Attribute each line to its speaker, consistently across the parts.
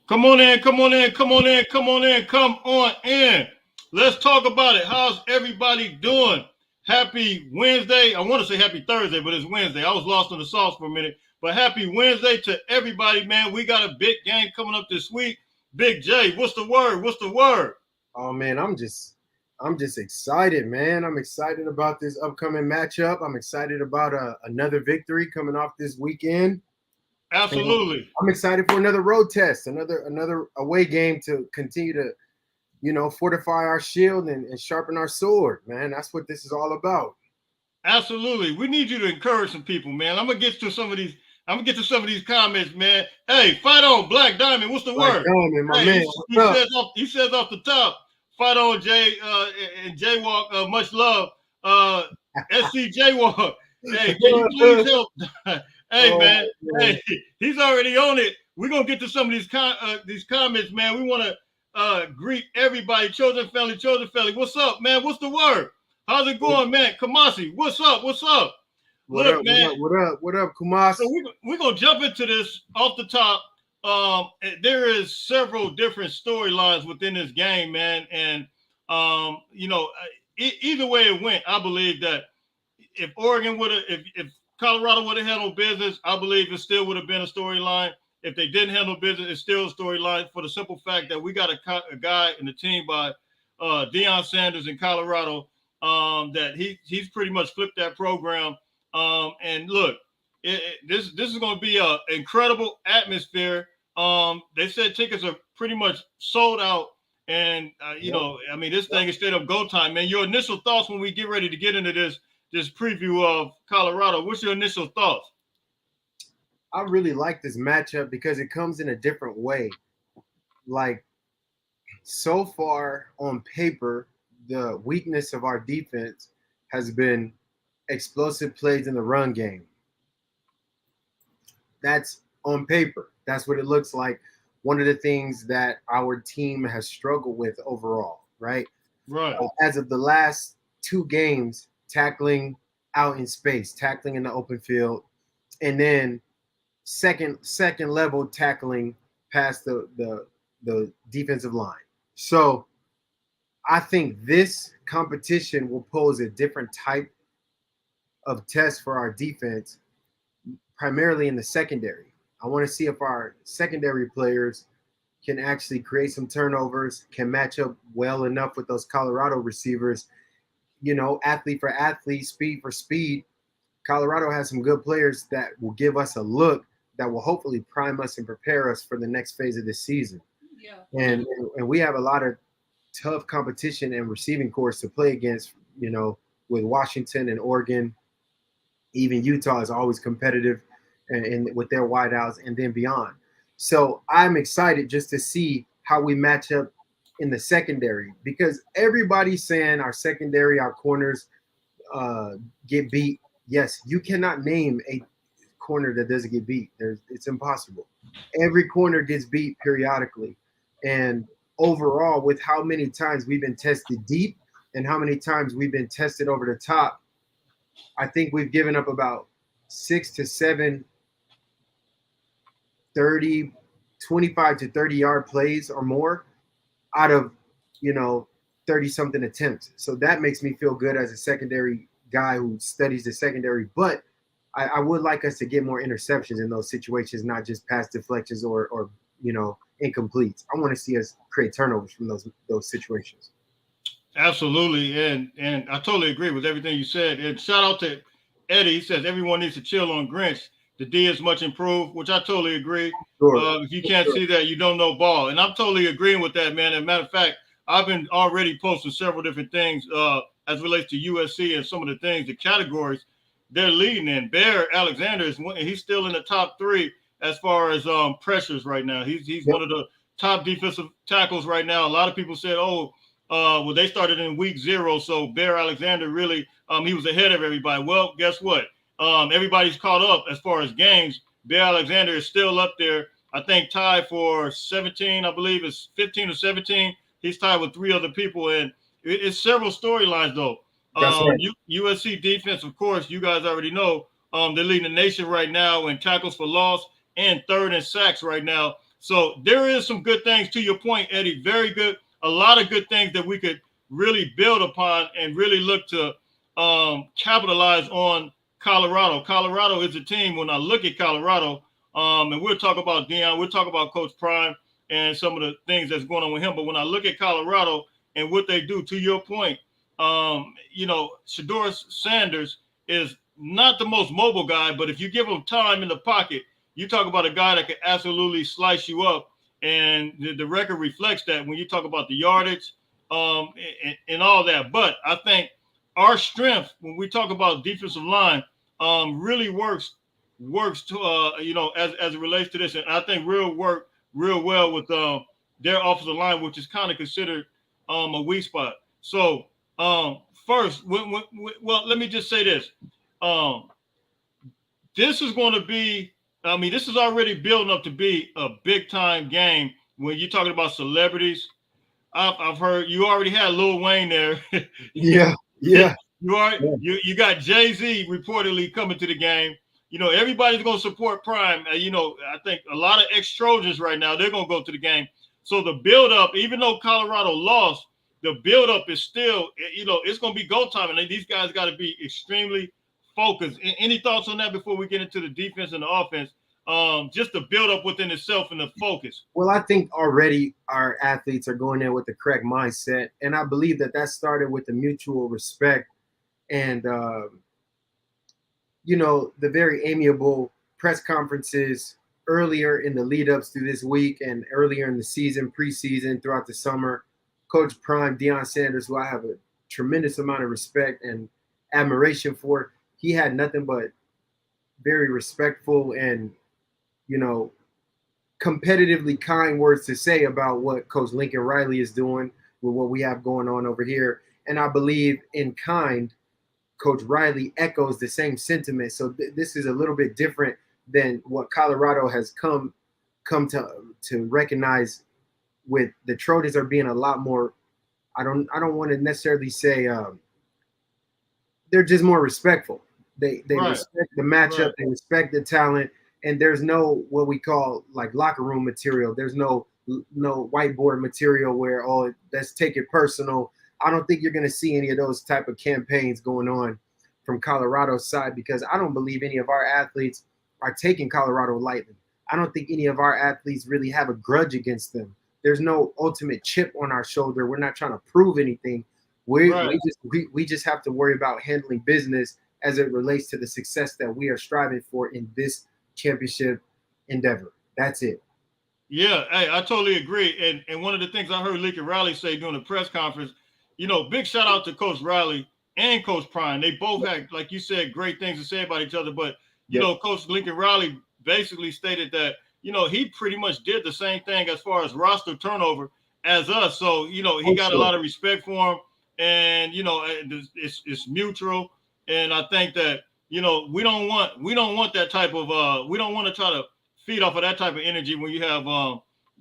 Speaker 1: Come on in, come on in, come on in, come on in, come on in. Let's talk about it. How's everybody doing? Happy Wednesday. I want to say happy Thursday, but it's Wednesday. I was lost in the sauce for a minute. But happy Wednesday to everybody, man. We got a big game coming up this week. Big J, what's the word? What's the word?
Speaker 2: Oh man, I'm just excited, man. I'm excited about this upcoming matchup. I'm excited about another victory coming off this weekend. And
Speaker 1: Absolutely.
Speaker 2: I'm excited for another road test, another away game to continue to, fortify our shield and sharpen our sword, man. That's what this is all about.
Speaker 1: Absolutely. We need you to encourage some people, man. I'm gonna get to some of these. I'm gonna get to some of these comments, man. Hey, fight on, Black Diamond. What's the
Speaker 2: Black
Speaker 1: word?
Speaker 2: Diamond, my
Speaker 1: Hey,
Speaker 2: man,
Speaker 1: he
Speaker 2: what's up?
Speaker 1: says off. He says off the top. Fight on, Jay and Jaywalk. Much love. SC Jaywalk. Hey, can you please help? Hey,
Speaker 2: Oh
Speaker 1: man.
Speaker 2: man.
Speaker 1: Hey, he's already on it. We're gonna get to some of these comments, man. We want to greet everybody. Chosen family. What's up, man? What's the word? How's it going, man? Kamasi, what's up? What's up?
Speaker 2: What
Speaker 1: Look,
Speaker 2: up? What
Speaker 1: man.
Speaker 2: up? What up? What up, Kumas?
Speaker 1: So we're gonna jump into this off the top. There is several different storylines within this game, man, and either way it went, I believe that if Oregon would have, if Colorado would have handled business, I believe it still would have been a storyline. If they didn't handle business, it's still a storyline for the simple fact that we got a guy in the team by Deion Sanders in Colorado that he's pretty much flipped that program. And look, this is going to be an incredible atmosphere. They said tickets are pretty much sold out, and
Speaker 2: Yep.
Speaker 1: I mean, this thing is straight up go time, man. Your initial thoughts when we get ready to get into this preview of Colorado? What's your initial thoughts?
Speaker 2: I really like this matchup because it comes in a different way. Like so far on paper, the weakness of our defense has been explosive plays in the run game. That's on paper. That's what it looks like. One of the things that our team has struggled with overall, right?
Speaker 1: Right.
Speaker 2: As of the last two games, tackling out in space, tackling in the open field, and then second level tackling past the defensive line. So I think this competition will pose a different type of test for our defense, primarily in the secondary. I want to see if our secondary players can actually create some turnovers, can match up well enough with those Colorado receivers. Athlete for athlete, speed for speed. Colorado has some good players that will give us a look that will hopefully prime us and prepare us for the next phase of this season. And we have a lot of tough competition and receiving corps to play against, with Washington and Oregon. Even Utah is always competitive and with their wideouts and then beyond. So I'm excited just to see how we match up in the secondary because everybody's saying our secondary, our corners get beat. Yes, you cannot name a corner that doesn't get beat. It's impossible. Every corner gets beat periodically. And overall, with how many times we've been tested deep and how many times we've been tested over the top, I think we've given up about 6 to 7 30, 25 to 30 yard plays or more out of, 30 something attempts. So that makes me feel good as a secondary guy who studies the secondary. But I would like us to get more interceptions in those situations, not just pass deflections or incompletes. I want to see us create turnovers from those situations.
Speaker 1: Absolutely, and I totally agree with everything you said. And shout out to Eddie. He says everyone needs to chill on Grinch. The D is much improved, which I totally agree.
Speaker 2: Sure.
Speaker 1: If you can't see that, you don't know ball, and I'm totally agreeing with that, man. As a matter of fact, I've been already posting several different things as relates to USC and some of the things, the categories they're leading in. Bear Alexander he's still in the top three as far as pressures right now. He's
Speaker 2: Yep.
Speaker 1: one of the top defensive tackles right now. A lot of people said, oh. Well, they started in week 0, so Bear Alexander really he was ahead of everybody. Well, guess what? Everybody's caught up as far as games. Bear Alexander is still up there. I think tied for 17. I believe it's 15 or 17. He's tied with 3 other people, and it's several storylines though.
Speaker 2: That's right.
Speaker 1: USC defense, of course, you guys already know. They're leading the nation right now in tackles for loss and third in sacks right now. So there is some good things to your point, Eddie. Very good. A lot of good things that we could really build upon and really look to capitalize on Colorado. Colorado is a team. When I look at Colorado, and we'll talk about Deion, we'll talk about Coach Prime and some of the things that's going on with him. But when I look at Colorado and what they do, to your point, Shedeur Sanders is not the most mobile guy, but if you give him time in the pocket, you talk about a guy that can absolutely slice you up. And the record reflects that when you talk about the yardage and all that. But I think our strength when we talk about defensive line really works to as it relates to this, and I think work real well with their offensive line, which is kind of considered a weak spot. So first, well, let me just say this: this is going to be. I mean, this is already building up to be a big time game when you're talking about celebrities. I've heard you already had Lil Wayne there.
Speaker 2: Yeah, yeah,
Speaker 1: You are
Speaker 2: yeah.
Speaker 1: you got Jay-Z reportedly coming to the game. Everybody's gonna support Prime. I think a lot of ex-Trojans right now, they're gonna go to the game. So the build-up, even though Colorado lost, the build-up is still, it's gonna be go time. And these guys gotta be extremely focused. Any thoughts on that before we get into the defense and the offense? Just the build-up within itself and the focus.
Speaker 2: Well, I think already our athletes are going in with the correct mindset, and I believe that started with the mutual respect and the very amiable press conferences earlier in the lead ups to this week and earlier in the season, preseason, throughout the summer. Coach Prime, Deion Sanders, who I have a tremendous amount of respect and admiration for, he had nothing but very respectful and, competitively kind words to say about what Coach Lincoln Riley is doing with what we have going on over here. And I believe in kind, Coach Riley echoes the same sentiment. So this is a little bit different than what Colorado has come to recognize. With the Trojans are being a lot more. I don't want to necessarily say they're just more respectful. They
Speaker 1: Right,
Speaker 2: respect the matchup.
Speaker 1: right.
Speaker 2: They respect the talent, and there's no what we call like locker room material. There's no whiteboard material where let's take it personal. I don't think you're going to see any of those type of campaigns going on from Colorado's side because I don't believe any of our athletes are taking Colorado lightly. I don't think any of our athletes really have a grudge against them. There's no ultimate chip on our shoulder. We're not trying to prove anything.
Speaker 1: Right.
Speaker 2: We just have to worry about handling business as it relates to the success that we are striving for in this championship endeavor. That's it.
Speaker 1: Yeah, hey, I totally agree. And one of the things I heard Lincoln Riley say during the press conference, big shout out to Coach Riley and Coach Prime. They both had, like you said, great things to say about each other. But
Speaker 2: Yep.
Speaker 1: Coach Lincoln Riley basically stated that he pretty much did the same thing as far as roster turnover as us. So he
Speaker 2: Oh,
Speaker 1: got a
Speaker 2: sure.
Speaker 1: lot of respect for him, and it's mutual. And I think that we don't want that type of we don't want to try to feed off of that type of energy when you have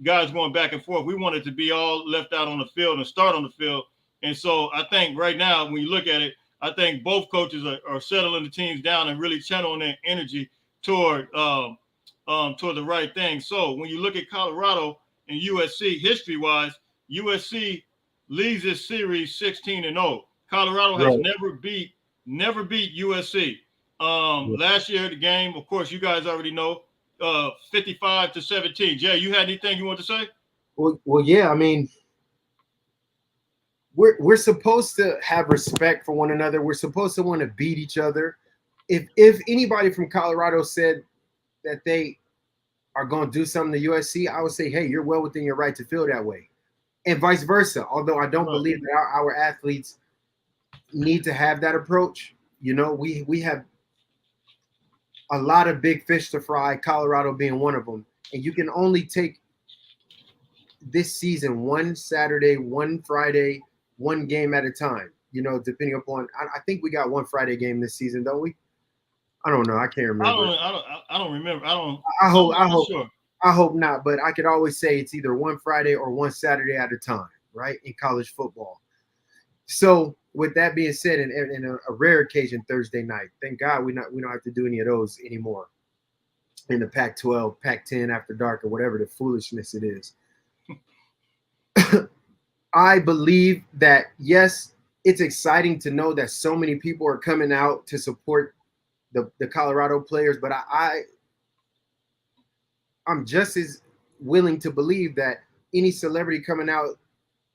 Speaker 1: guys going back and forth. We want it to be all left out on the field and start on the field. And so I think right now, when you look at it, I think both coaches are settling the teams down and really channeling their energy toward the right thing. So when you look at Colorado and USC, history-wise, USC leads this series 16-0. Colorado has
Speaker 2: Right.
Speaker 1: never beat USC. Last year, the game, of course, you guys already know, 55-17. Jay, you had anything you want to say?
Speaker 2: Well, yeah. I mean, we're supposed to have respect for one another. We're supposed to want to beat each other. If anybody from Colorado said that they are going to do something to USC, I would say, hey, you're well within your right to feel that way, and vice versa. Although I don't
Speaker 1: Right.
Speaker 2: believe that our athletes need to have that approach. We have a lot of big fish to fry, Colorado being one of them. And you can only take this season one Saturday, one Friday, one game at a time, depending upon, I think we got one Friday game this season, don't we? I don't know. I can't remember.
Speaker 1: I don't remember.
Speaker 2: I
Speaker 1: I'm
Speaker 2: hope, I
Speaker 1: not
Speaker 2: hope,
Speaker 1: sure.
Speaker 2: I hope not, but I could always say it's either one Friday or one Saturday at a time, right? In college football. So with that being said, and a rare occasion Thursday night, thank God we don't have to do any of those anymore. in the Pac-12, Pac-10 after dark, or whatever the foolishness it is. I believe that, yes, it's exciting to know that so many people are coming out to support the Colorado players, but I'm just as willing to believe that any celebrity coming out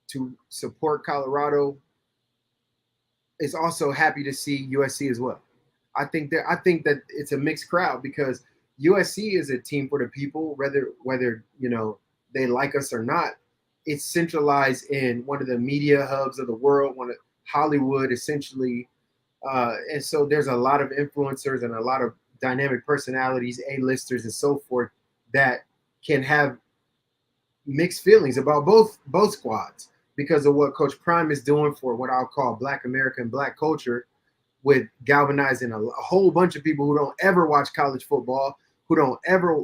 Speaker 2: to support Colorado is also happy to see USC as well. I think that it's a mixed crowd because USC is a team for the people, whether they like us or not. It's centralized in one of the media hubs of the world, one of Hollywood, essentially, and so there's a lot of influencers and a lot of dynamic personalities, A-listers, and so forth that can have mixed feelings about both squads because of what Coach Prime is doing for what I'll call Black American Black culture, with galvanizing a whole bunch of people who don't ever watch college football, who don't ever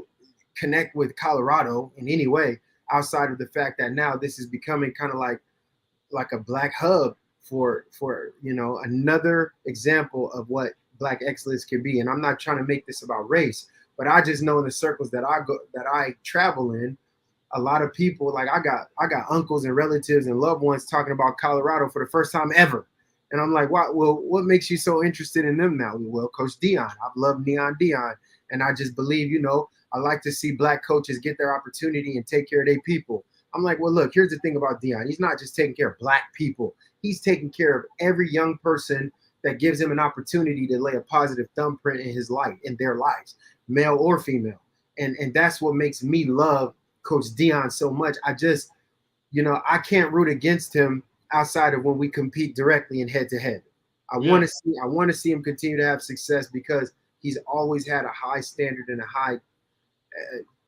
Speaker 2: connect with Colorado in any way outside of the fact that now this is becoming kind of like a black hub for another example of what black excellence can be. And I'm not trying to make this about race, but I just know in the circles that I travel in, a lot of people, like I got uncles and relatives and loved ones talking about Colorado for the first time ever. And I'm like, what makes you so interested in them now? Well, Coach Deion. I've loved Neon Deion. And I just believe, I like to see black coaches get their opportunity and take care of their people. I'm like, well, look, here's the thing about Deion. He's not just taking care of black people. He's taking care of every young person that gives him an opportunity to lay a positive thumbprint in his life, in their lives, male or female. And that's what makes me love Coach Deion so much. I just, I can't root against him outside of when we compete directly and head to head. I want to see him continue to have success because he's always had a high standard and a high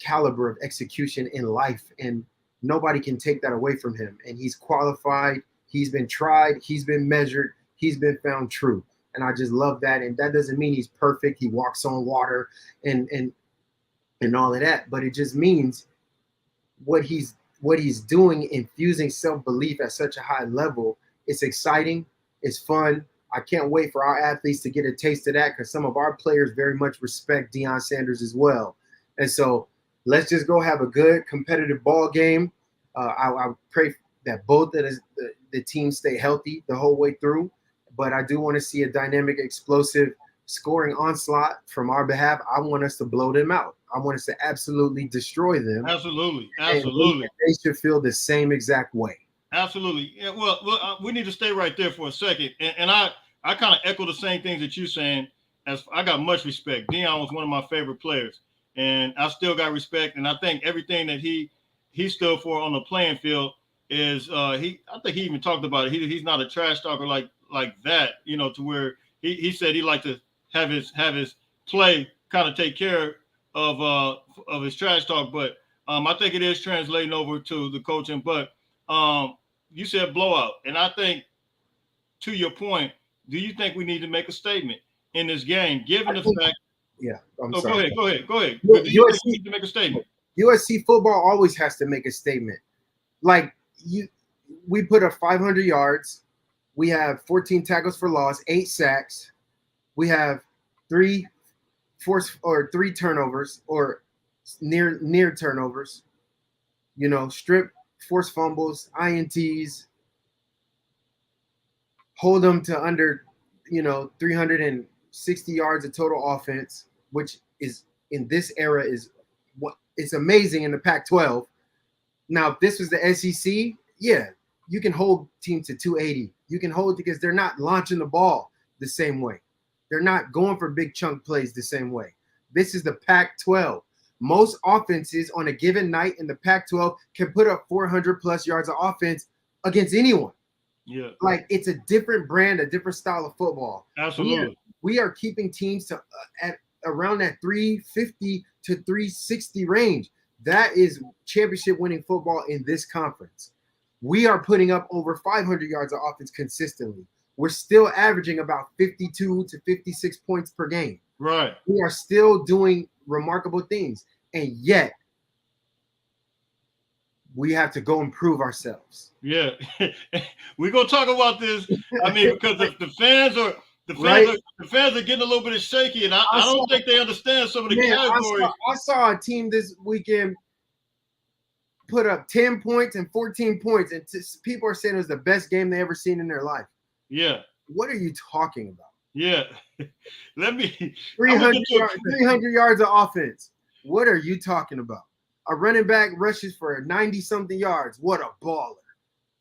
Speaker 2: caliber of execution in life, and nobody can take that away from him. And he's qualified, he's been tried, he's been measured, he's been found true. And I just love that. And that doesn't mean he's perfect. He walks on water and all of that, but it just means what he's doing, infusing self-belief at such a high level. It's exciting. It's fun. I can't wait for our athletes to get a taste of that because some of our players very much respect Deion Sanders as well. And so let's just go have a good competitive ball game. I pray that both of the teams stay healthy the whole way through. But I do want to see a dynamic, explosive scoring onslaught from our behalf. I want us to blow them out. I want us to absolutely destroy them.
Speaker 1: Absolutely.
Speaker 2: And they should feel the same exact way.
Speaker 1: Absolutely. Yeah, well, we need to stay right there for a second. And I kind of echo the same things that you're saying. As I got much respect. Deion was one of my favorite players, and I still got respect. And I think everything that he stood for on the playing field is I think he even talked about it. He's not a trash talker like that, to where he said he liked to have his play kind of take care of his trash talk. But I think it is translating over to the coaching. But you said blowout, and I think, to your point, do you think we need to make a statement in this game, given the fact?
Speaker 2: Yeah, I'm
Speaker 1: sorry. Go ahead.
Speaker 2: USC,
Speaker 1: do you think we need to make a statement?
Speaker 2: USC football always has to make a statement. We put up 500 yards. We have 14 tackles for loss, 8 sacks. We have 3 turnovers or near turnovers. Strip, forced fumbles, INTs. Hold them to under, 360 yards of total offense, which is in this era is what it's amazing in the Pac-12. Now, if this was the SEC, yeah, you can hold teams to 280. You can hold because they're not launching the ball the same way. They're not going for big chunk plays the same way. This is the Pac-12. Most offenses on a given night in the Pac-12 can put up 400 plus yards of offense against anyone.
Speaker 1: Yeah.
Speaker 2: Like, it's a different brand, a different style of football.
Speaker 1: Absolutely.
Speaker 2: We are keeping teams to at around that 350 to 360 range. That is championship winning football in this conference. We are putting up over 500 yards of offense consistently. We're still averaging about 52 to 56 points per game.
Speaker 1: Right.
Speaker 2: We are still doing remarkable things. And yet, we have to go improve ourselves.
Speaker 1: Yeah. We're going to talk about this. I mean, because the fans are
Speaker 2: right?
Speaker 1: the fans are getting a little bit shaky, and I
Speaker 2: saw,
Speaker 1: don't think they understand some of the
Speaker 2: man,
Speaker 1: categories.
Speaker 2: I saw a team this weekend put up 10 points and 14 points, and people are saying it was the best game they ever seen in their life.
Speaker 1: Yeah.
Speaker 2: What are you talking about?
Speaker 1: Yeah. Let me
Speaker 2: 300 yards of offense. What are you talking about? A running back rushes for 90-something yards. What a baller.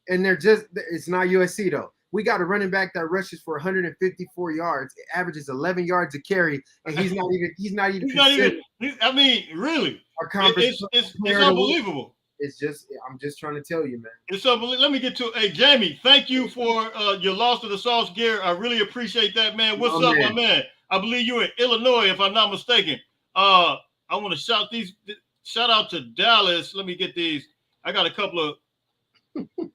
Speaker 2: And it's not USC though. We got a running back that rushes for 154 yards, it averages 11 yards a carry, and he's not even
Speaker 1: I mean, really.
Speaker 2: Our conference
Speaker 1: It's unbelievable.
Speaker 2: I'm just trying to tell you, man.
Speaker 1: It's unbelievable. Let me get to Jamie. Thank you for your loss to the Sauce Gear. I really appreciate that, man. What's up, my man? I believe you're in Illinois, if I'm not mistaken. I want to shout out to Dallas. Let me get these. I got a couple of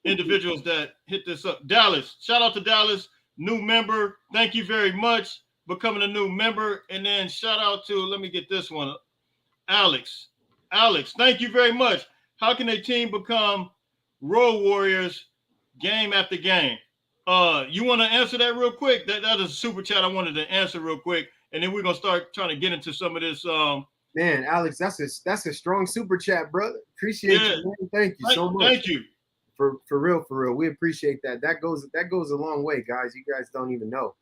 Speaker 1: individuals that hit this up. Dallas. Shout out to Dallas, new member. Thank you very much for becoming a new member. And then shout out to, let me get this one. Alex, thank you very much. How can a team become Road Warriors game after game? You want to answer that real quick? That is a super chat I wanted to answer real quick, and then we're gonna start trying to get into some of this.
Speaker 2: Man, Alex, that's a strong super chat, brother. Appreciate you, man. Thank you so much.
Speaker 1: Thank you.
Speaker 2: For real. We appreciate that. That goes a long way, guys. You guys don't even know.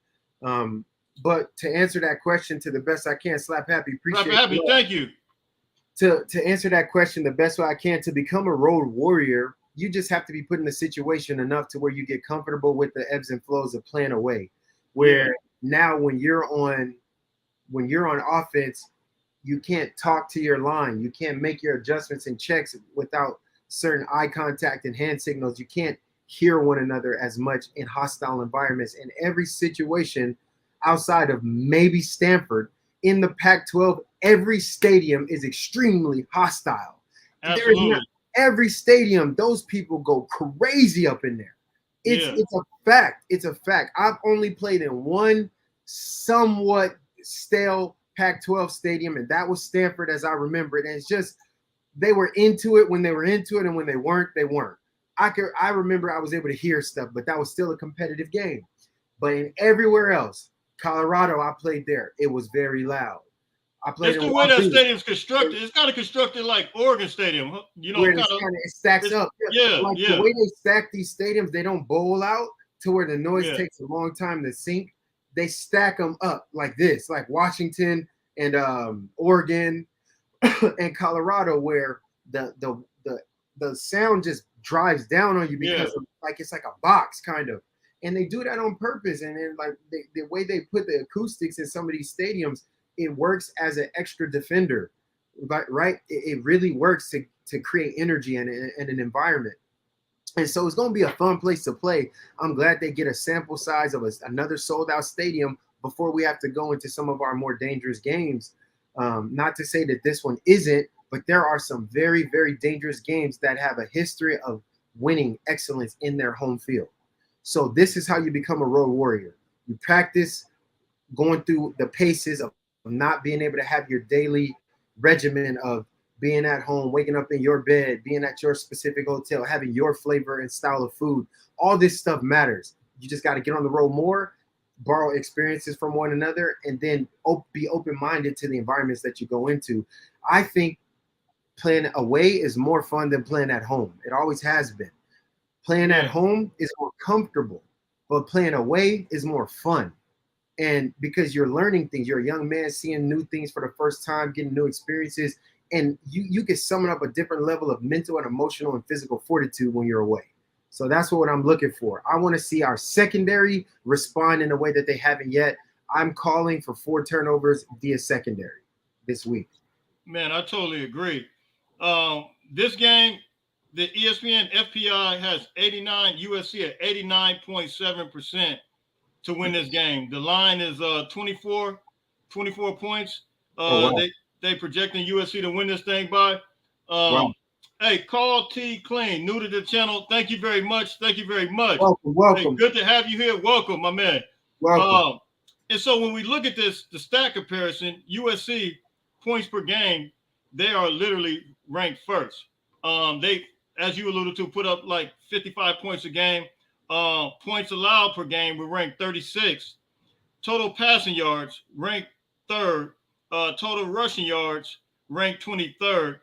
Speaker 2: But to answer that question to the best I can, Slap Happy, appreciate
Speaker 1: Happy, thank you.
Speaker 2: To answer that question the best way I can, to become a road warrior, you just have to be put in a situation enough to where you get comfortable with the ebbs and flows of playing away. Where now when you're on offense, you can't talk to your line. You can't make your adjustments and checks without certain eye contact and hand signals. You can't hear one another as much in hostile environments. In every situation outside of maybe Stanford, in the Pac-12, every stadium is extremely hostile.
Speaker 1: Absolutely.
Speaker 2: Every stadium, those people go crazy up in there. It's a fact. It's a fact. I've only played in one somewhat stale Pac-12 stadium, and that was Stanford, as I remember it. And it's just, they were into it when they were into it, and when they weren't, they weren't. I remember I was able to hear stuff, but that was still a competitive game. But in everywhere else, Colorado, I played there. It was very loud. I played
Speaker 1: It's the way that stadium's constructed. It's kind of constructed like Oregon Stadium, you know.
Speaker 2: It stacks up. The way they stack these stadiums, they don't bowl out to where the noise takes a long time to sink. They stack them up like this, like Washington and Oregon and Colorado, where the sound just drives down on you because of, it's like a box kind of. And they do that on purpose. And then the way they put the acoustics in some of these stadiums, it works as an extra defender, right? It really works to create energy and an environment. And so it's going to be a fun place to play. I'm glad they get a sample size of another sold out stadium before we have to go into some of our more dangerous games. Not to say that this one isn't, but there are some very, very dangerous games that have a history of winning excellence in their home field. So this is how you become a road warrior. You practice going through the paces of not being able to have your daily regimen of being at home, waking up in your bed, being at your specific hotel, having your flavor and style of food. All this stuff matters. You just got to get on the road more, borrow experiences from one another, and then be open-minded to the environments that you go into. I think playing away is more fun than playing at home. It always has been. Playing at home is more comfortable, but playing away is more fun. And because you're learning things, you're a young man seeing new things for the first time, getting new experiences, and you can summon up a different level of mental and emotional and physical fortitude when you're away. So that's what I'm looking for. I want to see our secondary respond in a way that they haven't yet. I'm calling for 4 turnovers via secondary this week.
Speaker 1: Man, I totally agree. This game, the ESPN FPI has 89, USC at 89.7% to win this game. The line is 24 points. They projecting USC to win this thing by.
Speaker 2: Wow.
Speaker 1: Hey, Carl T. Clean, new to the channel. Thank you very much.
Speaker 2: Welcome.
Speaker 1: Hey, good to have you here. Welcome, my man.
Speaker 2: Welcome.
Speaker 1: And so when we look at this, the stat comparison, USC points per game, they are literally ranked first. They, as you alluded to, put up like 55 points a game. Points allowed per game, we ranked 36th. Total passing yards ranked third. Total rushing yards ranked 23rd.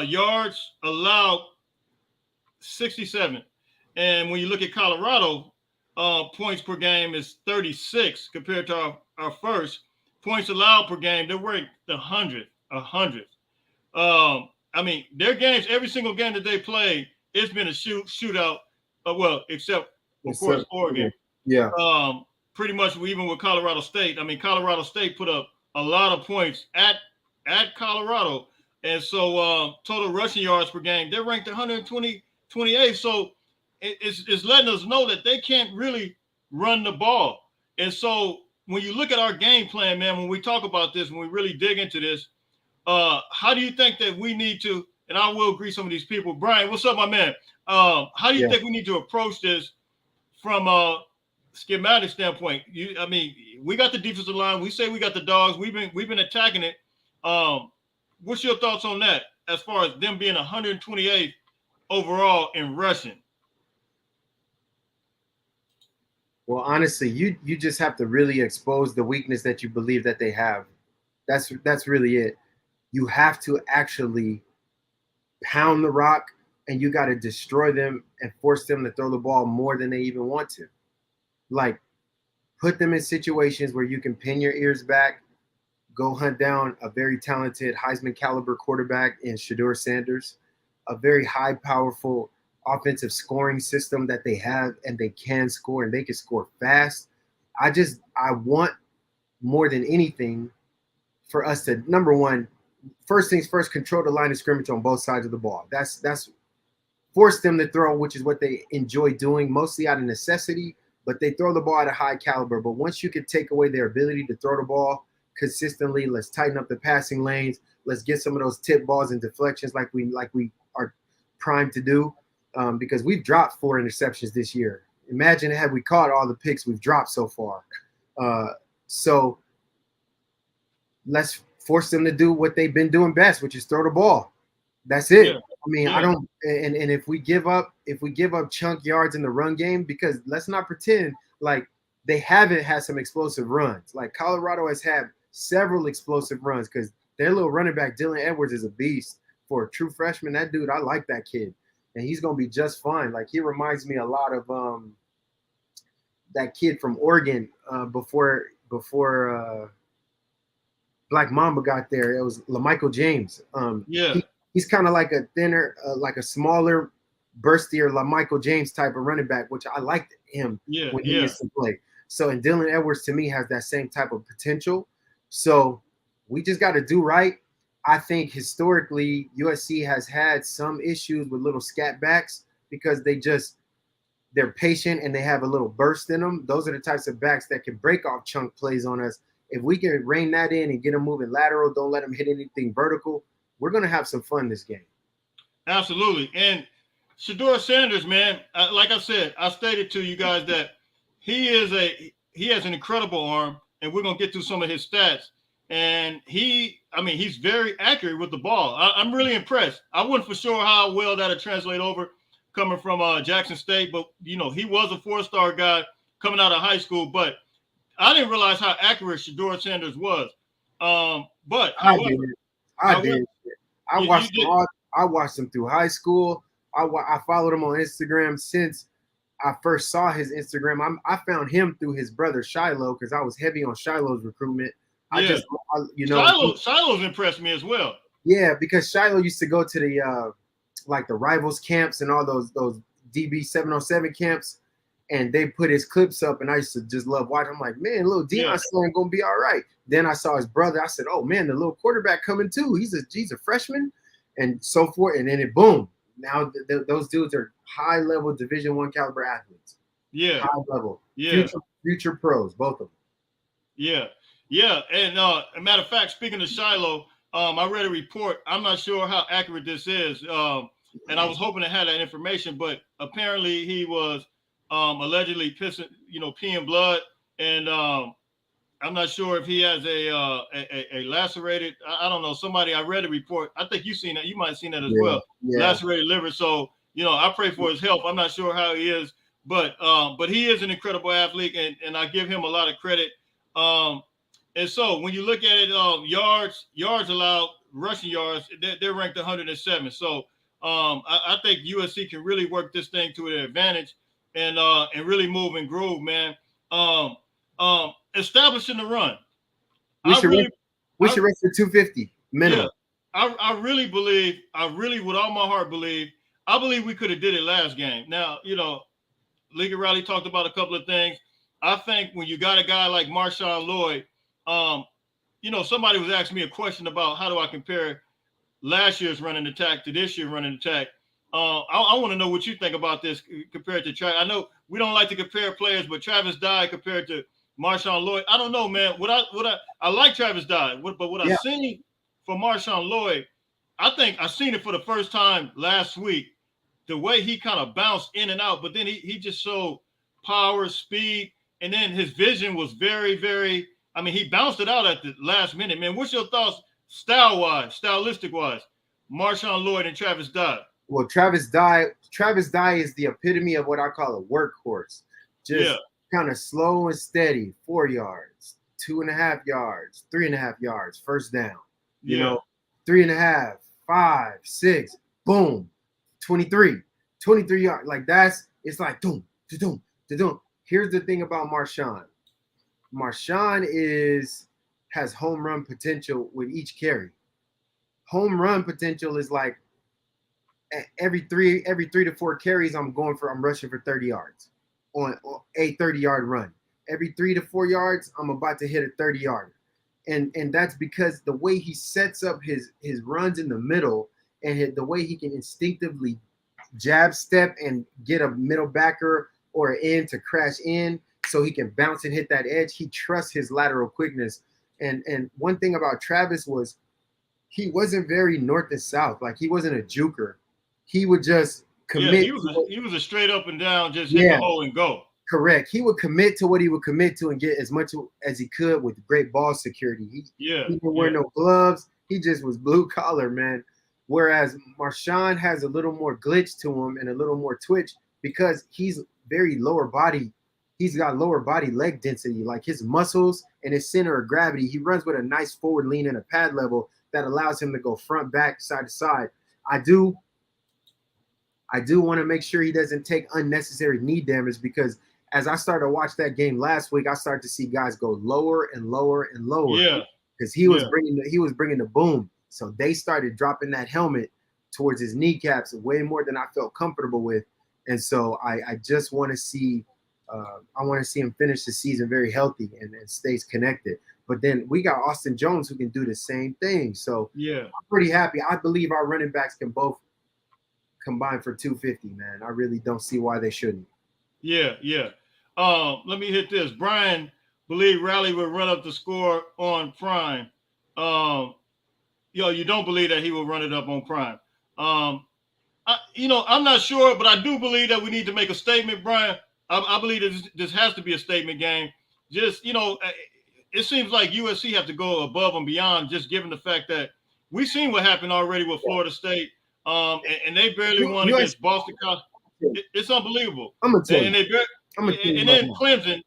Speaker 1: Yards allowed 67. And when you look at Colorado, points per game is 36 compared to our first. Points allowed per game, they're ranked the 100th. 100th. I mean, their games, every single game that they play, it's been a shootout. Well, except of course Oregon.
Speaker 2: Yeah.
Speaker 1: Pretty much even with Colorado State. I mean, Colorado State put up a lot of points at Colorado, and so total rushing yards per game, they're ranked 128. So it's letting us know that they can't really run the ball. And so when you look at our game plan, man, when we talk about this, when we really dig into this, how do you think that we need to? And I will agree some of these people. Brian, what's up, my man? How do you think we need to approach this from a schematic standpoint? I mean, we got the defensive line. We say we got the dogs. We've been attacking it. What's your thoughts on that as far as them being 128th overall in rushing?
Speaker 2: Well, honestly, you just have to really expose the weakness that you believe that they have. That's really it. You have to actually pound the rock, and you got to destroy them and force them to throw the ball more than they even want to. Like, put them in situations where you can pin your ears back, go hunt down a very talented Heisman caliber quarterback in Shedeur Sanders, a very high, powerful offensive scoring system that they have, and they can score, and they can score fast. I want more than anything for us to, number one, first things first, control the line of scrimmage on both sides of the ball. That's force them to throw, which is what they enjoy doing, mostly out of necessity, but they throw the ball at a high caliber. But once you can take away their ability to throw the ball consistently, let's tighten up the passing lanes. Let's get some of those tip balls and deflections like we are primed to do, because we've dropped 4 interceptions this year. Imagine had we caught all the picks we've dropped so far. So let's force them to do what they've been doing best, which is throw the ball. That's it.
Speaker 1: Yeah.
Speaker 2: I mean, I don't. And if we give up chunk yards in the run game, because let's not pretend like they haven't had some explosive runs. Like Colorado has had several explosive runs because their little running back Dylan Edwards is a beast for a true freshman. That dude, I like that kid, and he's gonna be just fine. Like he reminds me a lot of that kid from Oregon before Black Mamba got there. It was LaMichael James. He's kind of like a thinner, like a smaller, burstier LaMichael James type of running back, which I liked him when he used to play. So, and Dylan Edwards to me has that same type of potential. So we just got to do right. I think historically USC has had some issues with little scat backs because they're patient and they have a little burst in them. Those are the types of backs that can break off chunk plays on us. If we can rein that in and get them moving lateral, don't let them hit anything vertical, we're going to have some fun this game.
Speaker 1: Absolutely. And Shedeur Sanders, man, like I said, I stated to you guys that he has an incredible arm, and we're going to get through some of his stats. And he's very accurate with the ball. I'm really impressed. I wasn't for sure how well that'll translate over coming from Jackson State, but, he was a 4-star guy coming out of high school, but I didn't realize how accurate Shedeur Sanders was. But
Speaker 2: I did. I watched him through high school. I followed him on Instagram since I first saw his Instagram. I found him through his brother Charlo because I was heavy on Shiloh's recruitment.
Speaker 1: Shiloh's impressed me as well.
Speaker 2: Yeah, because Shiloh used to go to the the rivals camps and all those DB 707 camps, and they put his clips up, and I used to just love watching. I'm like, man, little Deion Slam gonna be all right. Then I saw his brother. I said, oh man, the little quarterback coming too. He's a freshman, and so forth. And then it boom. Now those dudes are high level Division I caliber athletes.
Speaker 1: Yeah,
Speaker 2: high level.
Speaker 1: Yeah,
Speaker 2: future pros, both of them.
Speaker 1: Yeah. And a matter of fact, speaking of Shiloh, I read a report. I'm not sure how accurate this is, and I was hoping to have that information, but apparently he was allegedly peeing blood, and I'm not sure if he has a lacerated. I don't know. I read a report. I think you've seen that. You might have seen that as well. Yeah. Lacerated liver. So I pray for his health. I'm not sure how he is, but he is an incredible athlete, and I give him a lot of credit. And so when you look at it, yards allowed, rushing yards, they're ranked 107. So I think USC can really work this thing to their advantage and really move and groove, man. Um, establishing the run.
Speaker 2: We
Speaker 1: I
Speaker 2: should
Speaker 1: really,
Speaker 2: we
Speaker 1: I
Speaker 2: should race for 250
Speaker 1: yeah,
Speaker 2: minimum.
Speaker 1: I really believe, I really with all my heart believe, I believe we could have did it last game. Now, League of Rally talked about a couple of things. I think when you got a guy like Marshawn Lloyd, um, somebody was asking me a question about how do I compare last year's running attack to this year's running attack. I want to know what you think about this compared to Travis. I know we don't like to compare players, but Travis Dye compared to Marshawn Lloyd, I don't know, man. I like Travis Dye, but what I
Speaker 2: Yeah,
Speaker 1: seen for Marshawn Lloyd, I think I seen it for the first time last week. The way he kind of bounced in and out, but then he just showed power, speed, and then his vision was very, very. I mean, he bounced it out at the last minute, man. What's your thoughts, stylistic wise, Marshawn Lloyd and Travis Dye?
Speaker 2: well, Travis Dye is the epitome of what I call a workhorse.
Speaker 1: Yeah,
Speaker 2: Just kind of slow and steady, 4 yards, 2.5 yards, 3.5 yards, first down. You
Speaker 1: yeah,
Speaker 2: know, 3.5, 5, 6, boom, 23, 23 yards. Like it's like doom, doom, doom. Here's the thing about Marshawn. Marshawn has home run potential with each carry. Home run potential is like every three to four carries, I'm rushing for 30 yards on a 30-yard run. Every 3 to 4 yards, I'm about to hit a 30-yarder. And that's because the way he sets up his runs in the middle and the way he can instinctively jab step and get a middle backer or an end to crash in so he can bounce and hit that edge. He trusts his lateral quickness. And one thing about Travis was he wasn't very north and south. Like he wasn't a juker. He would just
Speaker 1: yeah.
Speaker 2: commit.
Speaker 1: He was a straight up and down, just hit the
Speaker 2: Yeah,
Speaker 1: hole and go.
Speaker 2: correct. He would commit to what he would commit to and get as much as he could with great ball security.
Speaker 1: Yeah,
Speaker 2: He didn't wear
Speaker 1: yeah,
Speaker 2: no gloves. He just was blue collar, man. Whereas Marshawn has a little more glitch to him and a little more twitch because he's very lower body. He's got lower body leg density, like his muscles and his center of gravity. He runs with a nice forward lean and a pad level that allows him to go front, back, side to side. I do want to make sure he doesn't take unnecessary knee damage because as I started to watch that game last week, I started to see guys go lower and lower and lower
Speaker 1: yeah,
Speaker 2: because
Speaker 1: yeah,
Speaker 2: he was bringing the boom. So they started dropping that helmet towards his kneecaps way more than I felt comfortable with. And so I just want to see him finish the season very healthy and stays connected. But then we got Austin Jones who can do the same thing. So
Speaker 1: yeah,
Speaker 2: I'm pretty happy. I believe our running backs can both combine for 250, man. I really don't see why they shouldn't.
Speaker 1: yeah, yeah. Let me hit this. Brian believe Riley will run up the score on Prime. Um, you don't believe that he will run it up on Prime. Um, I'm not sure, but I do believe that we need to make a statement, Brian. I believe this has to be a statement game. Just, it seems like USC have to go above and beyond, just given the fact that we've seen what happened already with Florida State, and they barely won
Speaker 2: USC,
Speaker 1: against Boston College. It's unbelievable.
Speaker 2: I'm gonna tell you.
Speaker 1: And they
Speaker 2: I'm gonna tell you
Speaker 1: and
Speaker 2: right
Speaker 1: then
Speaker 2: now.
Speaker 1: Clemson,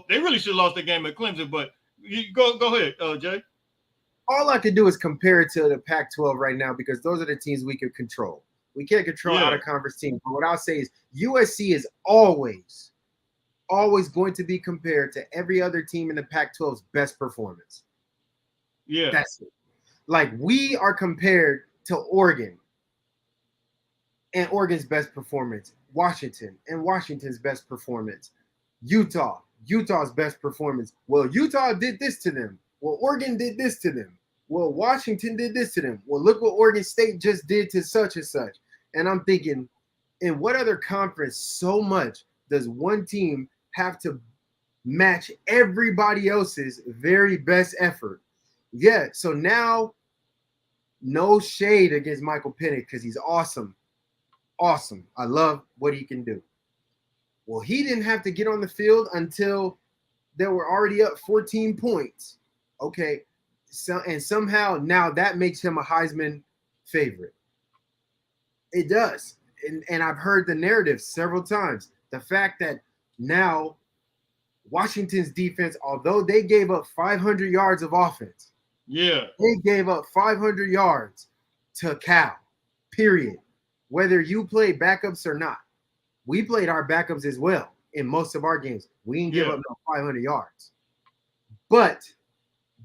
Speaker 1: they really should have lost the game at Clemson. But you go ahead, Jay.
Speaker 2: All I could do is compare it to the Pac-12 right now because those are the teams we could control. We can't control
Speaker 1: Yeah,
Speaker 2: out of conference teams. But what I'll say is USC is always going to be compared to every other team in the Pac-12's best performance.
Speaker 1: yeah,
Speaker 2: That's it. Like we are compared to Oregon and Oregon's best performance, Washington and Washington's best performance, Utah's best performance. Well, Utah did this to them. Well, Oregon did this to them. Well, Washington did this to them. Well, look what Oregon State just did to such and such. And I'm thinking, in what other conference so much does one team have to match everybody else's very best effort? Yeah, so now no shade against Michael Penix because he's awesome. Awesome. I love what he can do. Well, he didn't have to get on the field until they were already up 14 points. Okay. So and somehow now that makes him a Heisman favorite. It does. And I've heard the narrative several times. The fact that now Washington's defense, although they gave up 500 yards of offense,
Speaker 1: Yeah.
Speaker 2: they gave up 500 yards to Cal, period. Whether you play backups or not, we played our backups as well in most of our games. We didn't give up no 500 yards. But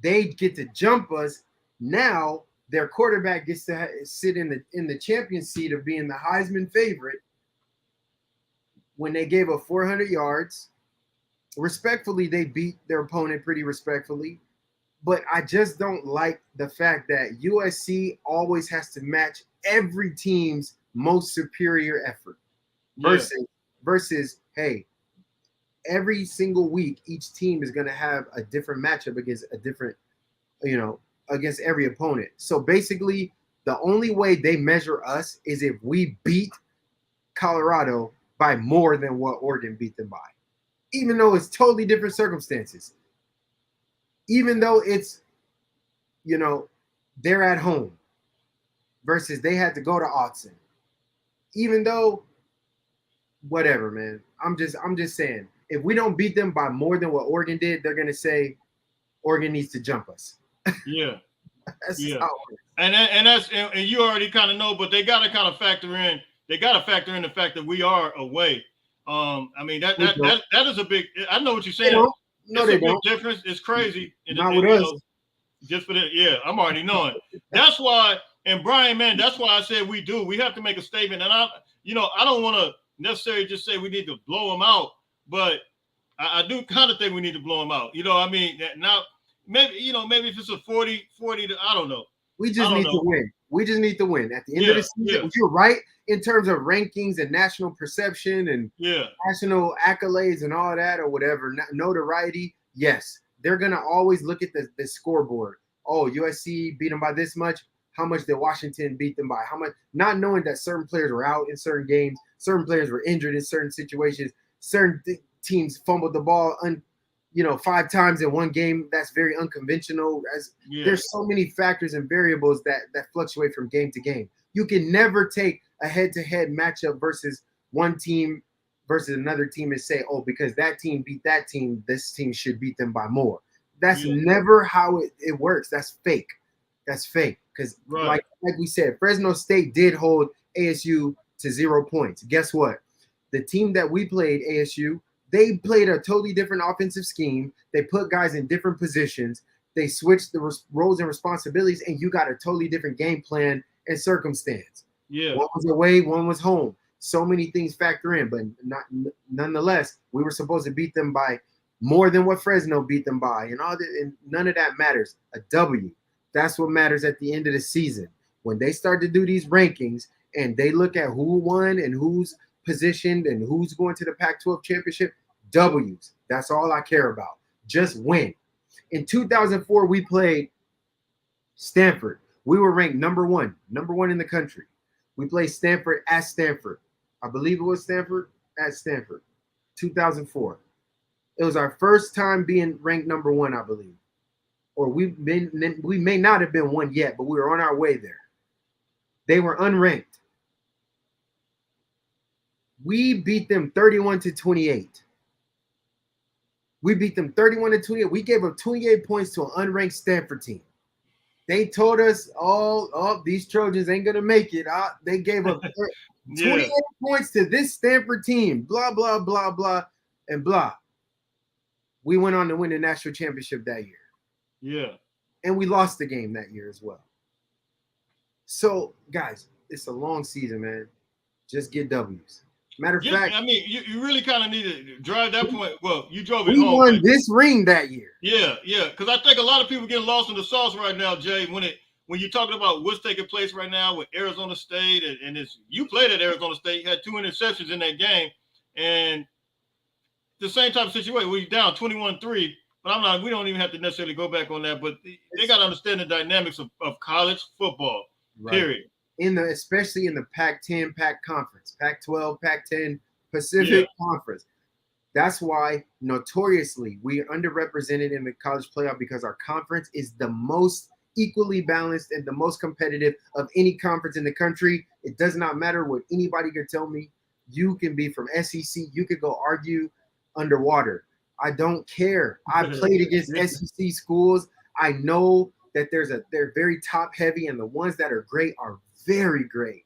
Speaker 2: they get to jump us. Now their quarterback gets to sit in the champion seat of being the Heisman favorite when they gave up 400 yards. Respectfully, they beat their opponent pretty respectfully. But I just don't like the fact that USC always has to match every team's most superior effort versus hey, every single week each team is going to have a different matchup against a different, against every opponent. So basically, the only way they measure us is if we beat Colorado by more than what Oregon beat them by, even though it's totally different circumstances. Even though it's, they're at home versus they had to go to Autzen. Even though, whatever, man. I'm just saying, if we don't beat them by more than what Oregon did, they're gonna say Oregon needs to jump us.
Speaker 1: Yeah.
Speaker 2: That's
Speaker 1: yeah.
Speaker 2: how it works.
Speaker 1: And you already kind of know, but they got to kind of factor in. They got to factor in the fact that we are away. I mean that is a big. I know what you're saying.
Speaker 2: No, they don't.
Speaker 1: Big difference. It's crazy.
Speaker 2: Not with us.
Speaker 1: Just for that, yeah, I'm already knowing. That's why, and Brian, man, that's why I said we do. We have to make a statement, and I don't want to necessarily just say we need to blow them out, but I do kind of think we need to blow them out. I mean, now maybe maybe if it's a 40 to, I don't know.
Speaker 2: We just need to win. We just need to win at the end of the season. You're right in terms of rankings and national perception and national accolades and all that or whatever, notoriety. Yes, they're gonna always look at the scoreboard. Oh, USC beat them by this much. How much did Washington beat them by? How much? Not knowing that certain players were out in certain games, certain players were injured in certain situations, certain teams fumbled the ball 5 times in one game. That's very unconventional. There's so many factors and variables that fluctuate from game to game. You can never take a head-to-head matchup versus one team versus another team and say, oh, because that team beat that team, this team should beat them by more. That's never how it works. That's fake. That's fake. Because like we said, Fresno State did hold ASU to 0 points. Guess what? The team that we played, ASU, they played a totally different offensive scheme. They put guys in different positions. They switched the roles and responsibilities, and you got a totally different game plan and circumstance.
Speaker 1: Yeah.
Speaker 2: One was away, one was home. So many things factor in, but nonetheless, we were supposed to beat them by more than what Fresno beat them by, and none of that matters. A W. That's what matters at the end of the season. When they start to do these rankings and they look at who won and who's positioned and who's going to the Pac-12 championship, W's. That's all I care about. Just win. In 2004, we played Stanford. We were ranked number one in the country. We played Stanford at Stanford. I believe it was Stanford at Stanford, 2004. It was our first time being ranked number one, I believe. Or we may not have been one yet, but we were on our way there. They were unranked. We beat them 31-28. We beat them 31-28. We gave up 28 points to an unranked Stanford team. They told us, these Trojans ain't going to make it. They gave up 28 points to this Stanford team. Blah, blah, blah, blah, and blah. We went on to win the national championship that year.
Speaker 1: Yeah.
Speaker 2: And we lost the game that year as well. So, guys, it's a long season, man. Just get W's. Matter of fact,
Speaker 1: I mean, you really kind of need to drive that point. Well, you drove it
Speaker 2: we
Speaker 1: home.
Speaker 2: We won this ring that year.
Speaker 1: Yeah. Because I think a lot of people getting lost in the sauce right now, Jay. When you're talking about what's taking place right now with Arizona State, and you played at Arizona State, you had 2 interceptions in that game, and the same type of situation. We're down 21-3, but we don't even have to necessarily go back on that. But they got to understand the dynamics of college football. Right. Period.
Speaker 2: Especially in the Pac-10, Pac Conference, Pac-12, Pac-10, Pacific Conference. That's why notoriously we are underrepresented in the college playoff because our conference is the most equally balanced and the most competitive of any conference in the country. It does not matter what anybody could tell me. You can be from SEC. You could go argue underwater. I don't care. I played against SEC schools. I know that they're very top heavy, and the ones that are great are very great.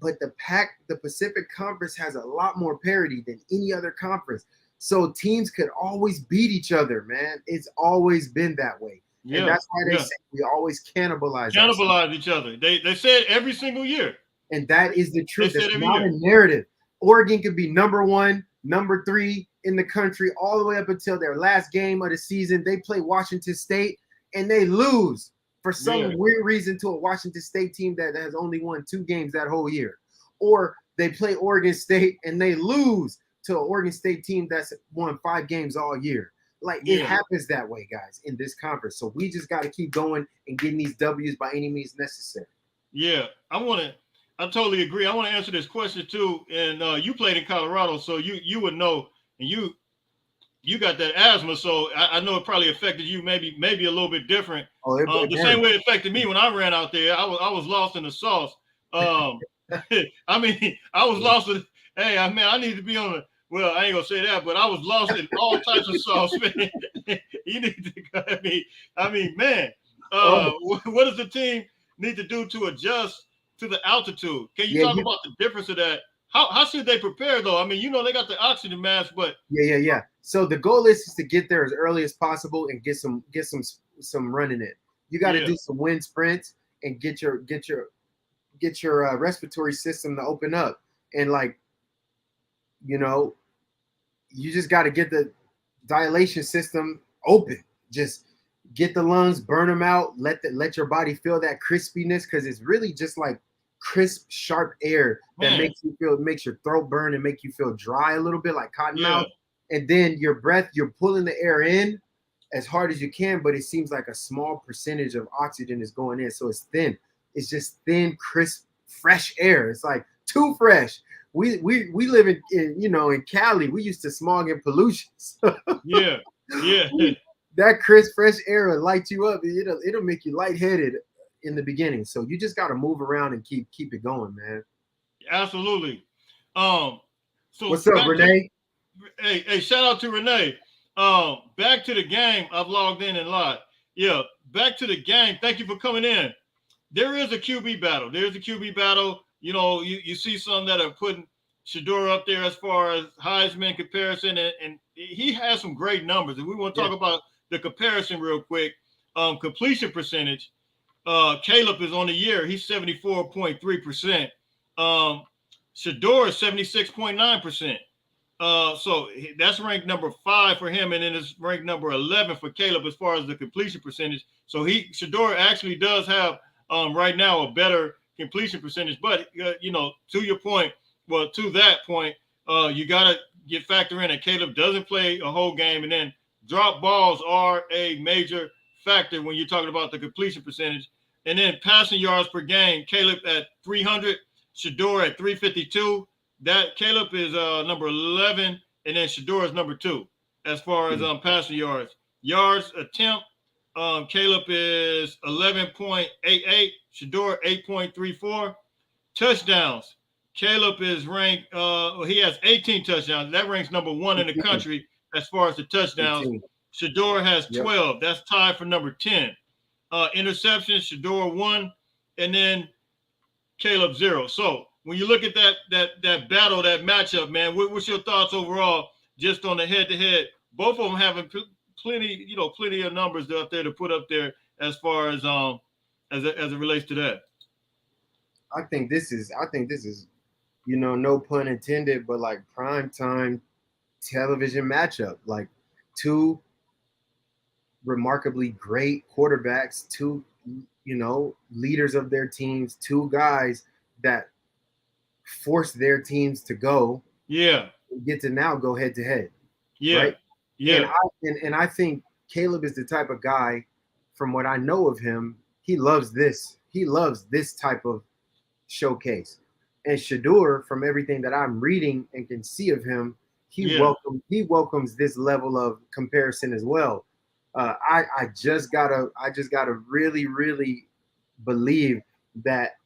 Speaker 2: But the Pacific Conference has a lot more parity than any other conference. So teams could always beat each other, man. It's always been that way. And
Speaker 1: Yeah,
Speaker 2: that's why they
Speaker 1: yeah.
Speaker 2: say we always cannibalize ourselves.
Speaker 1: Cannibalize each other. They say it every single year.
Speaker 2: And that is the
Speaker 1: They
Speaker 2: truth.
Speaker 1: say
Speaker 2: That's
Speaker 1: it every
Speaker 2: not
Speaker 1: year.
Speaker 2: a narrative. Oregon could be number 1, number 3 in the country all the way up until their last game of the season. They play Washington State and they lose for some
Speaker 1: Yeah.
Speaker 2: weird reason to a Washington State team that has only won 2 games that whole year. Or they play Oregon State and they lose to an Oregon State team that's won 5 games all year. Like it
Speaker 1: Yeah.
Speaker 2: happens that way, guys, in this conference. So we just got to keep going and getting these W's by any means necessary.
Speaker 1: Yeah. I totally agree. I want to answer this question too. And you played in Colorado, so you would know, and you got that asthma, so I know it probably affected you maybe a little bit different.
Speaker 2: Oh,
Speaker 1: The same way it affected me when I ran out there. I was lost in the sauce. I mean, I was lost in. Hey, I need to be on the. Well, I ain't gonna say that, but I was lost in all types of sauce, man. You need to. I mean, man. What does the team need to do to adjust to the altitude? Can you talk about the difference of that? How should they prepare though? I mean, they got the oxygen mask, but
Speaker 2: yeah. So the goal is to get there as early as possible and get some running in. You got to do some wind sprints and get your respiratory system to open up, and you just got to get the dilation system open. Just get the lungs, burn them out, let your body feel that crispiness, because it's really just like crisp, sharp air that makes your throat burn and make you feel dry a little bit, like cotton mouth. And then your breath, you're pulling the air in as hard as you can, but it seems like a small percentage of oxygen is going in. So it's thin. It's just thin, crisp, fresh air. It's like too fresh. We live in Cali. We used to smog and pollution.
Speaker 1: Yeah.
Speaker 2: That crisp, fresh air will light you up. It'll make you lightheaded in the beginning. So you just got to move around and keep it going, man.
Speaker 1: Absolutely. So
Speaker 2: what's up, Renee?
Speaker 1: Hey, shout out to Renee. Back to the game. I've logged in and live. Yeah, back to the game. Thank you for coming in. There is a QB battle. There's a QB battle. You see some that are putting Shedeur up there as far as Heisman comparison, and he has some great numbers. And we want to talk about the comparison real quick. Completion percentage. Caleb is on the year. He's 74.3%. Shedeur is 76.9%. So that's ranked number 5 for him, and then it's ranked number 11 for Caleb as far as the completion percentage. So Shedeur actually does have right now a better completion percentage. But to your point, to that point, you gotta factor in that Caleb doesn't play a whole game, and then drop balls are a major factor when you're talking about the completion percentage. And then passing yards per game, Caleb at 300, Shedeur at 352. That Caleb is number 11, and then Shedeur is number 2 as far as passing yards. Yards attempt, Caleb is 11.88, Shedeur 8.34. Touchdowns, Caleb is ranked. He has 18 touchdowns. That ranks number 1 in the country as far as the touchdowns. 18. Shedeur has 12. Yep. That's tied for number 10. Interceptions, Shedeur 1, and then Caleb 0. So when you look at that battle, that matchup, man, what's your thoughts overall just on the head-to-head? Both of them having plenty of numbers out there to put up there as far as it relates to that.
Speaker 2: I think this is no pun intended, but like prime time television matchup, like 2 remarkably great quarterbacks, 2 leaders of their teams, 2 guys that force their teams to go. Get to now go head to head. Right? And I think Caleb is the type of guy, from what I know of him, he loves this. He loves this type of showcase. And Shedeur, from everything that I'm reading and can see of him, he welcomes this level of comparison as well. I just gotta really, really believe that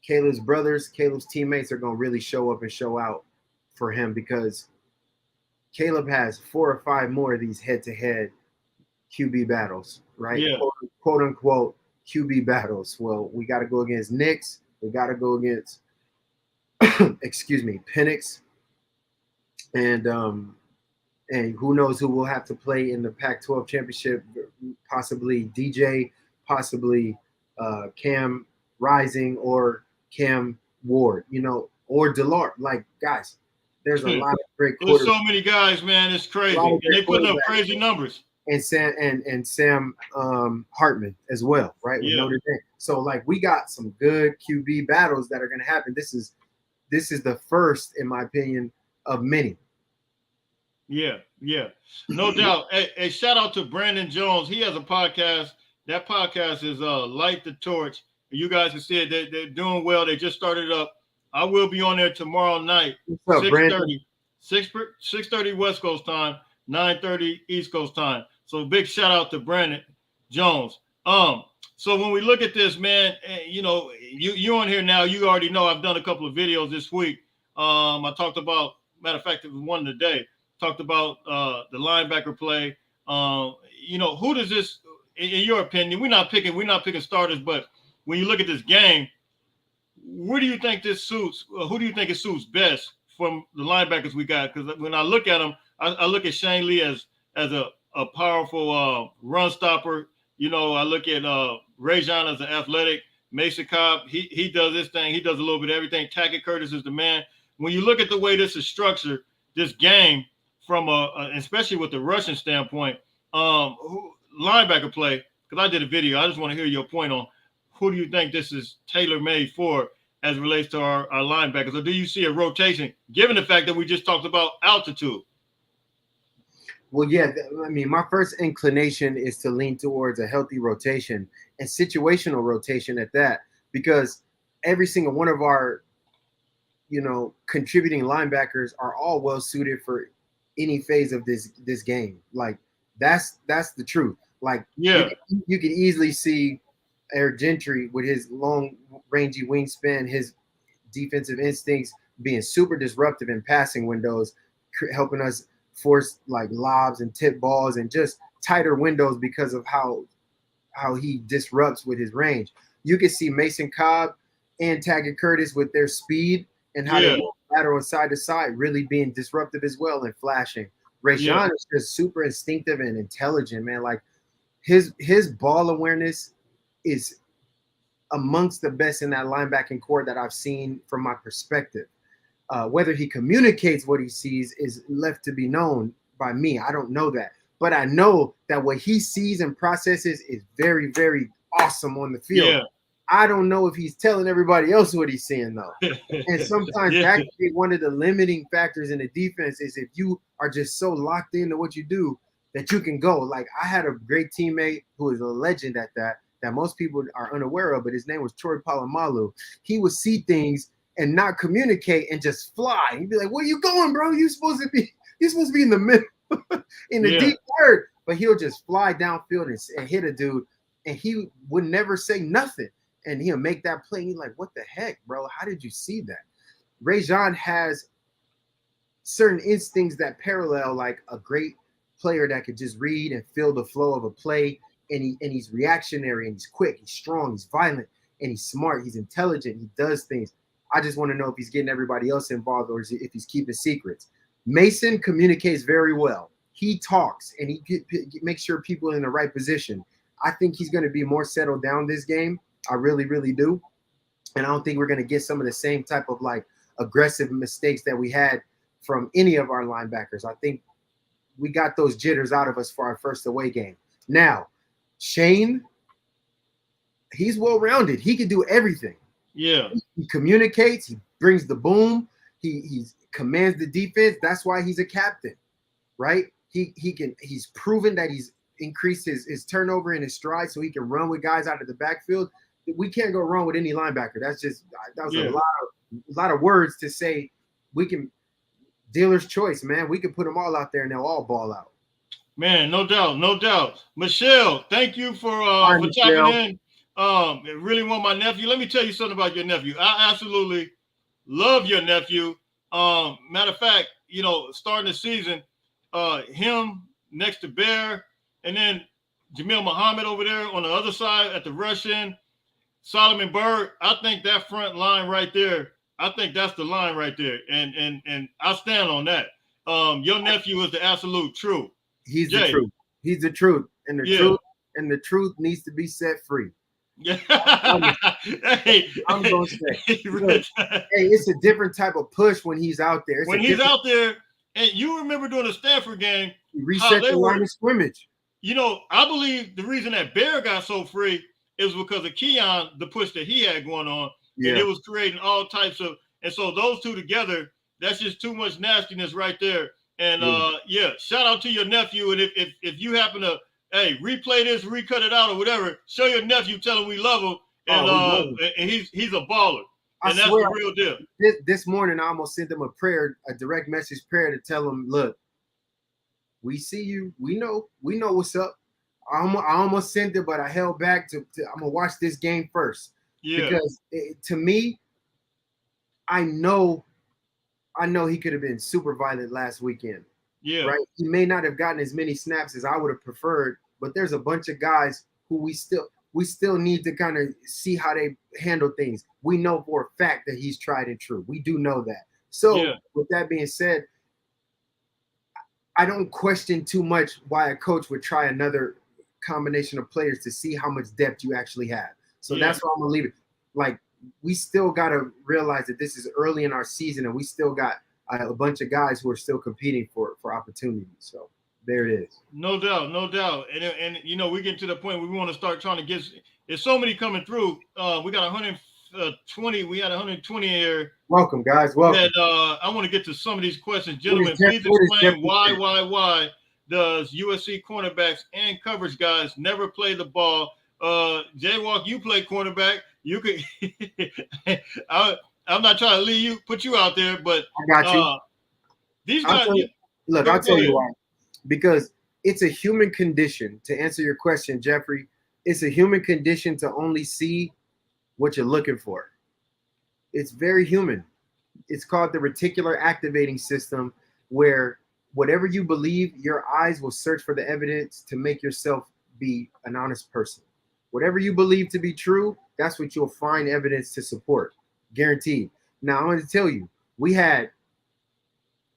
Speaker 2: Caleb's brothers, Caleb's teammates are gonna really show up and show out for him, because Caleb has 4 or 5 more of these head-to-head QB battles, right?
Speaker 1: Yeah.
Speaker 2: Quote unquote QB battles. Well, we got to go against Knicks. We got to go against, excuse me, Penix, and who knows who will have to play in the Pac-12 championship? Possibly DJ, possibly Cam Rising or Cam Ward, or Delart. Like, guys, there's a lot of great
Speaker 1: There's
Speaker 2: quarterbacks.
Speaker 1: so many guys, man. It's crazy, and they putting up crazy numbers.
Speaker 2: And Sam Hartman as well, right? With Notre Dame. So like we got some good QB battles that are going to happen. This is the first, in my opinion, of many.
Speaker 1: Yeah, no doubt. Hey, shout out to Brandon Jones. He has a podcast. That podcast is Light the Torch. You guys can see it. They're doing well. They just started up. I will be on there tomorrow night, 6:30, 6:30 West Coast time, 9:30 East Coast time. So big shout out to Brandon Jones. So when we look at this, man, you on here now. You already know I've done a couple of videos this week. I talked about, matter of fact, it was one today. Talked about the linebacker play. Who does this, in your opinion? We're not picking starters, but when you look at this game, where do you think this suits? Who do you think it suits best from the linebackers we got? Because when I look at them, I look at Shane Lee as a powerful run stopper. I look at Rajon as an athletic. Mason Cobb, he does this thing. He does a little bit of everything. Tackett Curtis is the man. When you look at the way this is structured, this game, from especially with the rushing standpoint, linebacker play, because I did a video. I just want to hear your point on who do you think this is tailor-made for as it relates to our linebackers, or do you see a rotation, given the fact that we just talked about altitude?
Speaker 2: Well, yeah, I mean, my first inclination is to lean towards a healthy rotation and situational rotation at that, because every single one of our, contributing linebackers are all well suited for any phase of this game. Like that's the truth. Like you can easily see Eric Gentry with his long rangy wingspan, his defensive instincts being super disruptive in passing windows, helping us force like lobs and tip balls and just tighter windows because of how he disrupts with his range. You can see Mason Cobb and Taggart Curtis with their speed and how they lateral side to side really being disruptive as well and flashing. Rajon is just super instinctive and intelligent, man. Like his ball awareness is amongst the best in that linebacking core that I've seen from my perspective. Whether he communicates what he sees is left to be known by me. I don't know that. But I know that what he sees and processes is very, very awesome on the field. Yeah. I don't know if he's telling everybody else what he's seeing, though. And sometimes that can be one of the limiting factors in the defense is if you are just so locked into what you do that you can go. Like I had a great teammate who is a legend at that most people are unaware of, but his name was Troy Polamalu. He would see things and not communicate and just fly. He'd be like, "Where you going, bro? You're supposed to be in the middle, in the deep third." But he'll just fly downfield and hit a dude, and he would never say nothing. And he'll make that play. And he's like, "What the heck, bro? How did you see that?" Rajon has certain instincts that parallel like a great player that could just read and feel the flow of a play. And he's reactionary and he's quick, he's strong, he's violent, and he's smart, he's intelligent, he does things. I just want to know if he's getting everybody else involved or if he's keeping secrets. Mason communicates very well. He talks and he makes sure people are in the right position. I think he's going to be more settled down this game. I really, really do. And I don't think we're going to get some of the same type of like aggressive mistakes that we had from any of our linebackers. I think we got those jitters out of us for our first away game. Now, Shane, he's well-rounded. He can do everything.
Speaker 1: Yeah.
Speaker 2: He communicates. He brings the boom. He commands the defense. That's why he's a captain, right? He's proven that he's increased his turnover and his stride so he can run with guys out of the backfield. We can't go wrong with any linebacker. That was a lot of words to say. We can dealer's choice, man. We can put them all out there and they'll all ball out.
Speaker 1: Man, no doubt. Michelle, thank you for tapping in. Really want my nephew. Let me tell you something about your nephew. I absolutely love your nephew. Matter of fact, starting the season, him next to Bear, and then Jamil Muhammad over there on the other side at the rush end. Solomon Bird, I think that front line right there, I think that's the line right there. And I stand on that. Your nephew is the absolute truth.
Speaker 2: He's
Speaker 1: Jay.
Speaker 2: the truth. He's the truth. And the truth needs to be set free.
Speaker 1: Yeah.
Speaker 2: I'm gonna say, look, it's a different type of push when he's out there.
Speaker 1: When he's out there, and you remember during the Stanford game,
Speaker 2: reset the line of scrimmage.
Speaker 1: You know, I believe the reason that Bear got so free is because of Keon, the push that he had going on, and it was creating all types of. And so those two together, that's just too much nastiness right there. And shout out to your nephew. And if you happen to replay this, recut it out or whatever, show your nephew, tell him we love him, and he's a baller. And that's the real deal.
Speaker 2: This morning I almost sent him a direct message prayer to tell him, look, we see you, we know what's up. I almost sent it, but I held back to I'm gonna watch this game first. Yeah. Because to me, I know he could have been super violent last weekend.
Speaker 1: Yeah.
Speaker 2: Right. He may not have gotten as many snaps as I would have preferred, but there's a bunch of guys who we still need to kind of see how they handle things. We know for a fact that he's tried and true. We do know that. So with that being said, I don't question too much why a coach would try another combination of players to see how much depth you actually have. So that's why I'm gonna leave it. Like, we still gotta realize that this is early in our season, and we still got a bunch of guys who are still competing for opportunities. So there it is.
Speaker 1: No doubt. And you know, we get to the point where we want to start trying to get. There's so many coming through. We got 120. We had 120 here.
Speaker 2: Welcome, guys. Welcome.
Speaker 1: And I want to get to some of these questions, gentlemen. Please explain why does USC cornerbacks and coverage guys never play the ball? Jaywalk, you play cornerback. You could. I'm not trying to put you out there, but
Speaker 2: I got you.
Speaker 1: These guys.
Speaker 2: I'll tell you why. Because it's a human condition. To answer your question, Jeffrey, it's a human condition to only see what you're looking for. It's very human. It's called the reticular activating system, where whatever you believe, your eyes will search for the evidence to make yourself be an honest person. Whatever you believe to be true, that's what you'll find evidence to support. Guaranteed. Now, I'm going to tell you, we had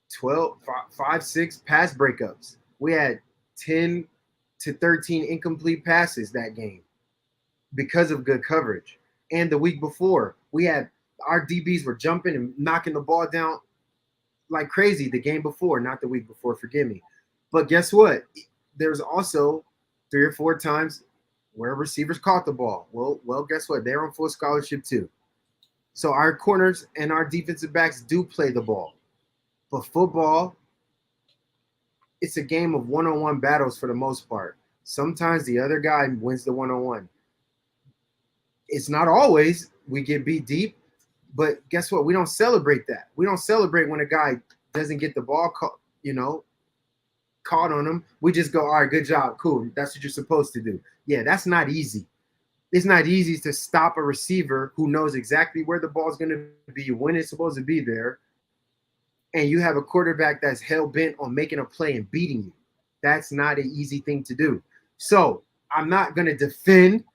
Speaker 2: 6 pass breakups. We had 10 to 13 incomplete passes that game because of good coverage. And the week before, we had our DBs were jumping and knocking the ball down like crazy the game before, not the week before, forgive me. But guess what? There's also 3 or 4 times where receivers caught the ball. Well, guess what? They're on full scholarship too. So our corners and our defensive backs do play the ball. But football, it's a game of one-on-one battles for the most part. Sometimes the other guy wins the one-on-one. It's not always. We get beat deep. But guess what? We don't celebrate that. We don't celebrate when a guy doesn't get the ball caught on him. We just go, all right, good job, cool. That's what you're supposed to do. Yeah, that's not easy. It's not easy to stop a receiver who knows exactly where the ball's going to be, when it's supposed to be there, and you have a quarterback that's hell-bent on making a play and beating you. That's not an easy thing to do. So I'm not going to defend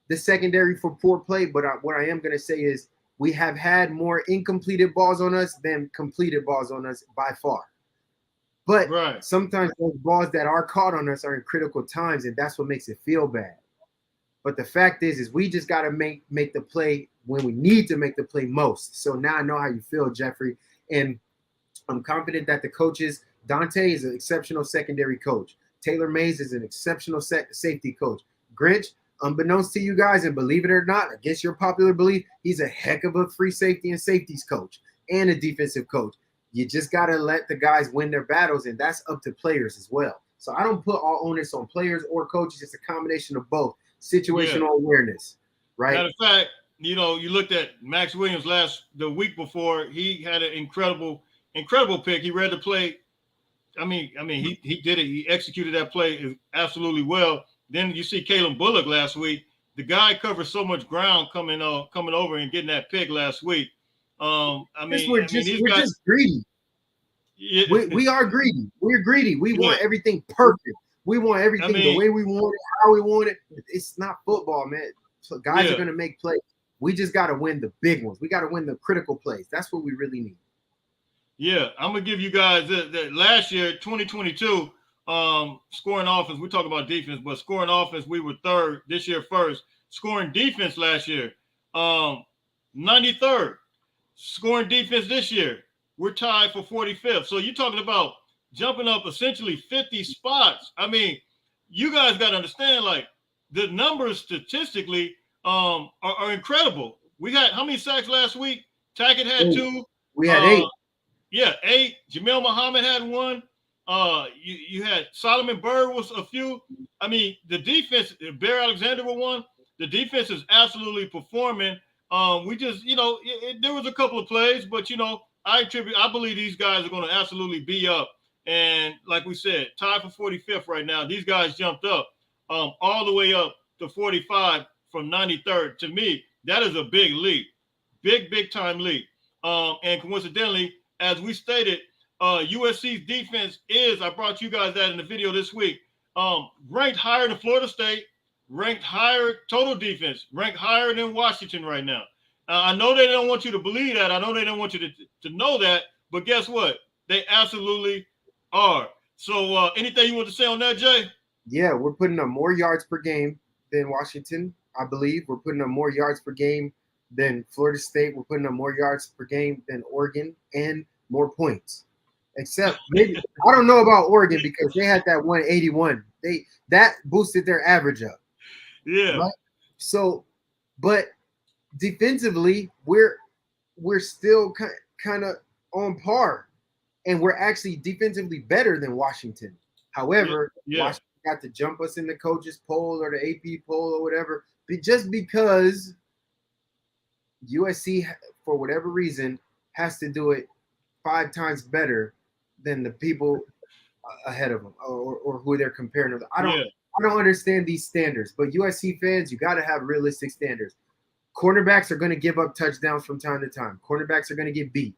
Speaker 2: the secondary for poor play, but what I am going to say is we have had more incompleted balls on us than completed balls on us by far. But sometimes those balls that are caught on us are in critical times, and that's what makes it feel bad. But the fact is we just got to make the play when we need to make the play most. So now I know how you feel, Jeffrey. And I'm confident that the coaches, Dante is an exceptional secondary coach. Taylor Mays is an exceptional safety coach. Grinch, unbeknownst to you guys, and believe it or not, against your popular belief, he's a heck of a free safety and safeties coach and a defensive coach. You just got to let the guys win their battles, and that's up to players as well. So I don't put all onus on players or coaches. It's a combination of both. Situational awareness, right?
Speaker 1: Matter of fact, you know, you looked at Max Williams the week before. He had an incredible pick. He read the play. I mean, he did it. He executed that play absolutely well. Then you see Caleb Bullock last week. The guy covered so much ground coming over and getting that pick last week.
Speaker 2: We're just greedy.
Speaker 1: Yeah.
Speaker 2: We are greedy. We're greedy. We
Speaker 1: Yeah.
Speaker 2: want everything perfect. We want everything the
Speaker 1: mean,
Speaker 2: way we want it, how we want it. It's not football, man. So guys
Speaker 1: yeah.
Speaker 2: are gonna make plays. We just gotta win the big ones. We gotta win the critical plays. That's what we really need.
Speaker 1: Yeah, I'm gonna give you guys that last year, 2022, scoring offense. We talk about defense, but scoring offense, we were third this year first. Scoring defense last year, 93rd. Scoring defense this year, we're tied for 45th. So you're talking about jumping up essentially 50 spots. I mean, you guys got to understand, like the numbers statistically are incredible. We had how many sacks last week? Tackett had 2.
Speaker 2: We had 8.
Speaker 1: Yeah, 8. Jamel Muhammad had 1. You had Solomon Byrd was a few. I mean, the defense, Bear Alexander were 1. The defense is absolutely performing. We just, there was a couple of plays, but I believe these guys are going to absolutely be up. And like we said, tied for 45th right now. These guys jumped up all the way up to 45 from 93rd. To me, that is a big leap, big time leap. And coincidentally, as we stated, USC's defense is, I brought you guys that in the video this week, ranked higher than Florida State, ranked higher total defense, ranked higher than Washington right now. I know they don't want you to believe that. I know they don't want you to know that. But guess what? They absolutely are. So anything you want to say on that, Jay?
Speaker 2: Yeah, we're putting up more yards per game than Washington, I believe. We're putting up more yards per game than Florida State. We're putting up more yards per game than Oregon and more points. Except maybe I don't know about Oregon because they had that 181. That boosted their average up.
Speaker 1: Yeah.
Speaker 2: Right? So, but defensively, we're still kind of on par, and we're actually defensively better than Washington. However, Washington got to jump us in the coaches poll or the AP poll or whatever, just because USC, for whatever reason, has to do it 5 times better than the people ahead of them or who they're comparing to. I don't understand these standards, but USC fans, you got to have realistic standards. Cornerbacks are going to give up touchdowns from time to time. Cornerbacks are going to get beat.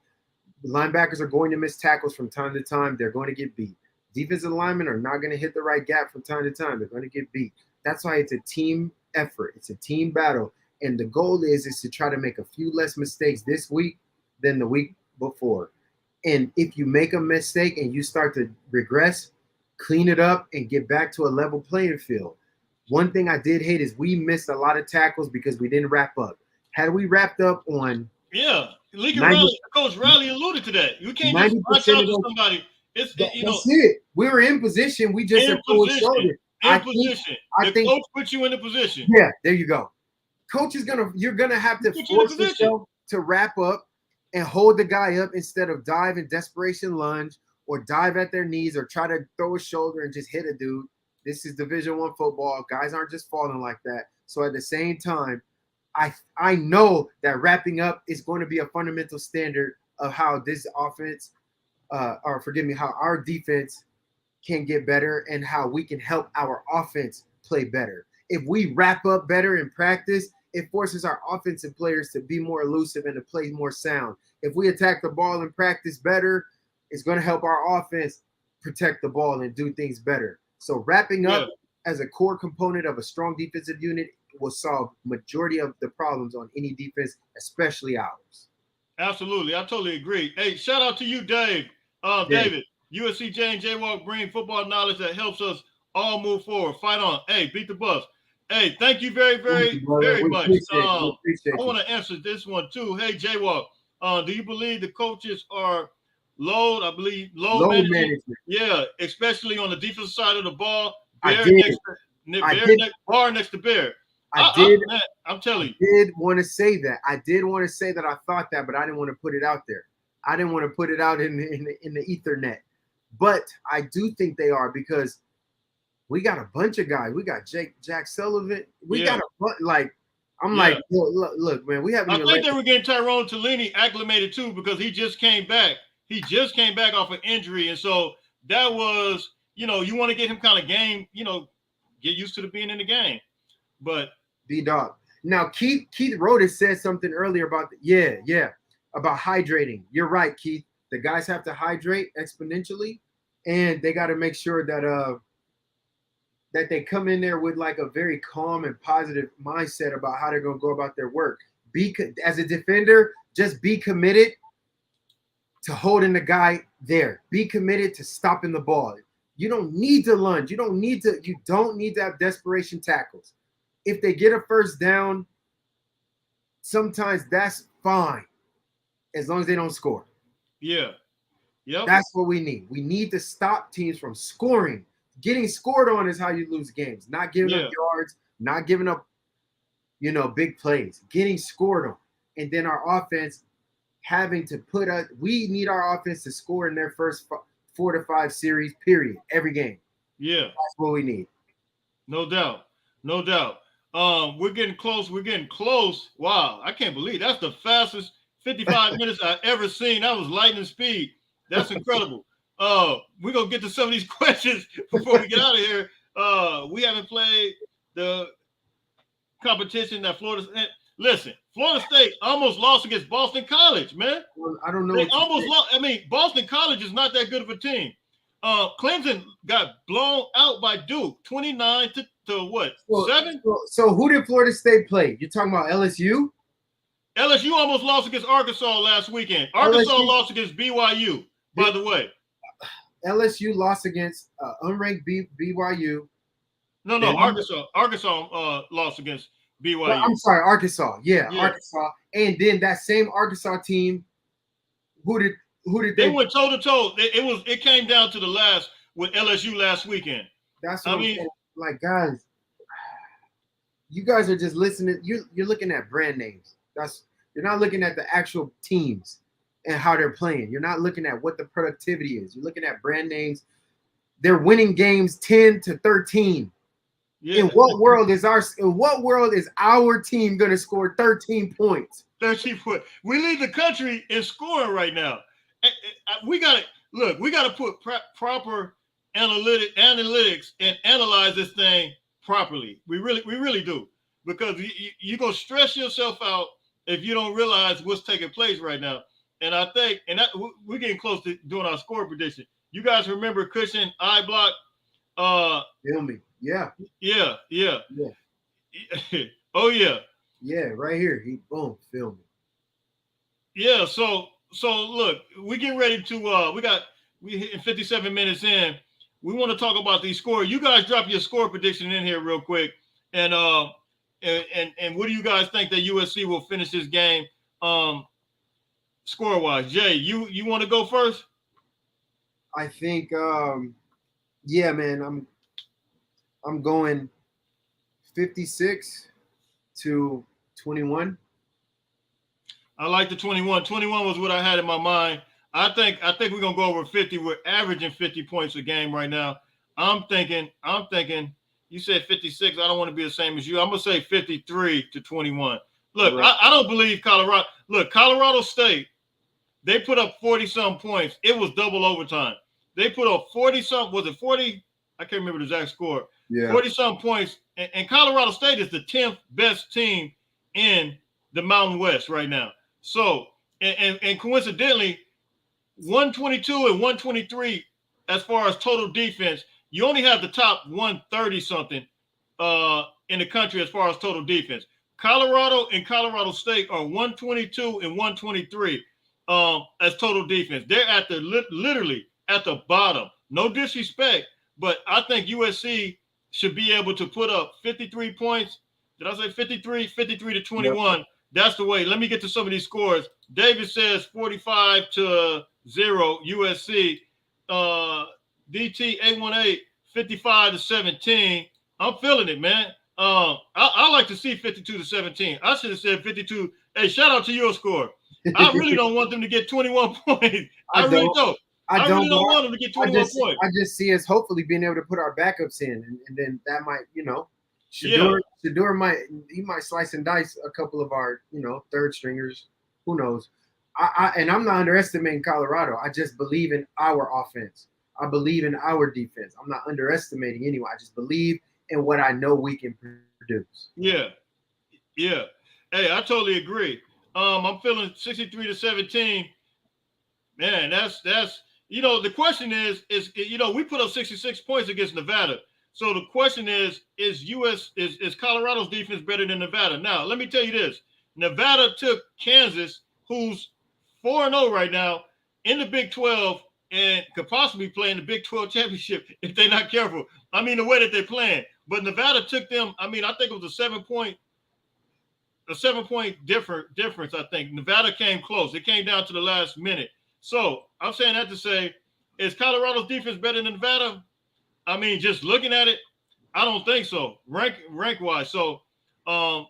Speaker 2: Linebackers are going to miss tackles from time to time. They're going to get beat. Defensive linemen are not going to hit the right gap from time to time. They're going to get beat. That's why it's a team effort. It's a team battle. And the goal is to try to make a few less mistakes this week than the week before. And if you make a mistake and you start to regress, clean it up and get back to a level playing field. One thing I did hate is we missed a lot of tackles because we didn't wrap up. Had we wrapped up on
Speaker 1: Coach Riley alluded to that. You can't just watch out to somebody. That's
Speaker 2: it. We were in position. We just
Speaker 1: in position. The coach put you in the position.
Speaker 2: Yeah, there you go. Coach you're gonna have to force yourself to wrap up and hold the guy up instead of dive in desperation lunge or dive at their knees or try to throw a shoulder and just hit a dude. This is Division I football. Guys aren't just falling like that. So at the same time, I know that wrapping up is going to be a fundamental standard of how this offense, how our defense can get better and how we can help our offense play better. If we wrap up better in practice, it forces our offensive players to be more elusive and to play more sound. If we attack the ball in practice better, it's going to help our offense protect the ball and do things better. So wrapping up as a core component of a strong defensive unit will solve majority of the problems on any defense, especially ours.
Speaker 1: Absolutely. I totally agree. Hey, shout out to you, Dave. David, USC J Walk bring football knowledge that helps us all move forward. Fight on. Hey, beat the bus. Hey, thank you very much. I want to answer this one too. Hey, J Walk, do you believe the coaches are load management? Yeah, especially on the defensive side of the ball. Bar next to Bear. I'm telling you.
Speaker 2: I did want to say that. I thought that, but I didn't want to put it out there. I didn't want to put it out in the Ethernet. But I do think they are because we got a bunch of guys. We got Jack Sullivan. We got look, man, we haven't.
Speaker 1: I think they were getting Tyrone Taleni acclimated too because he just came back. He just came back off an injury, and so that was, you want to get him kind of game, get used to being in the game. But
Speaker 2: B-Dog. Now, Keith Rodas said something earlier about about hydrating. You're right, Keith. The guys have to hydrate exponentially, and they got to make sure that they come in there with like a very calm and positive mindset about how they're going to go about their work. As a defender, just be committed to holding the guy there. Be committed to stopping the ball. You don't need to lunge. You don't need to have desperation tackles. If they get a first down, sometimes that's fine as long as they don't score.
Speaker 1: Yeah. Yep.
Speaker 2: That's what we need. We need to stop teams from scoring. Getting scored on is how you lose games. Not giving up yards, not giving up, big plays. Getting scored on. And then our offense having to we need our offense to score in their first 4 to 5 series, period, every game.
Speaker 1: Yeah.
Speaker 2: That's what we need.
Speaker 1: No doubt. No doubt. We're getting close. Wow. I can't believe that's the fastest 55 minutes I've ever seen. That was lightning speed. That's incredible. We're going to get to some of these questions before we get out of here. We haven't played the competition that Florida. Listen, Florida State almost lost against Boston College, man.
Speaker 2: Well, I don't know.
Speaker 1: They almost lost. I mean, Boston College is not that good of a team. Clemson got blown out by Duke, 29 to what? 7?
Speaker 2: So who did Florida State play? You're talking about LSU?
Speaker 1: LSU almost lost against Arkansas last weekend. Arkansas lost against BYU, by the way.
Speaker 2: LSU lost against unranked BYU.
Speaker 1: No, Arkansas lost against BYU.
Speaker 2: I'm sorry, Arkansas. Yeah, Arkansas. And then that same Arkansas team, who did
Speaker 1: they went toe to toe? It came down to the last with LSU last weekend.
Speaker 2: That's what I mean. Like, guys, you guys are just listening. You're looking at brand names. You're not looking at the actual teams and how they're playing. You're not looking at what the productivity is. You're looking at brand names. They're winning games 10-13. Yeah. In what world is our team going to score 13 points?
Speaker 1: 13 points. We lead the country in scoring right now. We got to put proper analytics and analyze this thing properly. We really do, because you're going to stress yourself out if you don't realize what's taking place right now. And I think, we're getting close to doing our score prediction. You guys remember Cushion I block?
Speaker 2: Feel me? Yeah.
Speaker 1: Oh yeah.
Speaker 2: Yeah, right here. He boom, feel me.
Speaker 1: Yeah. So look, we getting ready to. We hitting 57 minutes in. We want to talk about these scores. You guys drop your score prediction in here real quick, and what do you guys think that USC will finish this game? Score wise, Jay, you want to go first?
Speaker 2: I think, yeah, man, I'm going 56-21.
Speaker 1: I like the 21. 21 was what I had in my mind. I think we're gonna go over 50. We're averaging 50 points a game right now. I'm thinking. You said 56. I don't want to be the same as you. I'm gonna say 53-21. Look, right. I don't believe Colorado. Look, Colorado State. They put up 40-some points. It was double overtime. They put up 40-some. Was it 40? I can't remember the exact score.
Speaker 2: Yeah.
Speaker 1: 40-some points. And Colorado State is the 10th best team in the Mountain West right now. So, and coincidentally, 122 and 123 as far as total defense. You only have the top 130-something in the country as far as total defense. Colorado and Colorado State are 122 and 123 as total defense. They're at literally at the bottom. No disrespect, but I think USC should be able to put up 53 points. Did I say 53? 53-21. Yep. That's the way. Let me get to some of these scores. David says 45-0 USC. DT818 55-17. I'm feeling it, man. I like to see 52-17. I should have said 52. Hey, shout out to your score. I really don't want them to get 21 points. I really don't. I really don't want them to get 21 points.
Speaker 2: I just see us hopefully being able to put our backups in, and then that might, Shedeur might slice and dice a couple of our, third stringers. Who knows? And I'm not underestimating Colorado. I just believe in our offense. I believe in our defense. I'm not underestimating anyone. I just believe in what I know we can produce.
Speaker 1: Yeah. Hey, I totally agree. I'm feeling 63-17. Man, that's the question is we put up 66 points against Nevada. So the question is Colorado's defense better than Nevada? Now, let me tell you this. Nevada took Kansas, who's 4-0 right now in the Big 12 and could possibly play in the Big 12 championship if they're not careful. I mean, the way that they're playing. But Nevada took them, I mean, I think it was a 7 point difference. I think Nevada came close. It came down to the last minute. So I'm saying that to say, is Colorado's defense better than Nevada? I mean, just looking at it, I don't think so. Rank wise. So I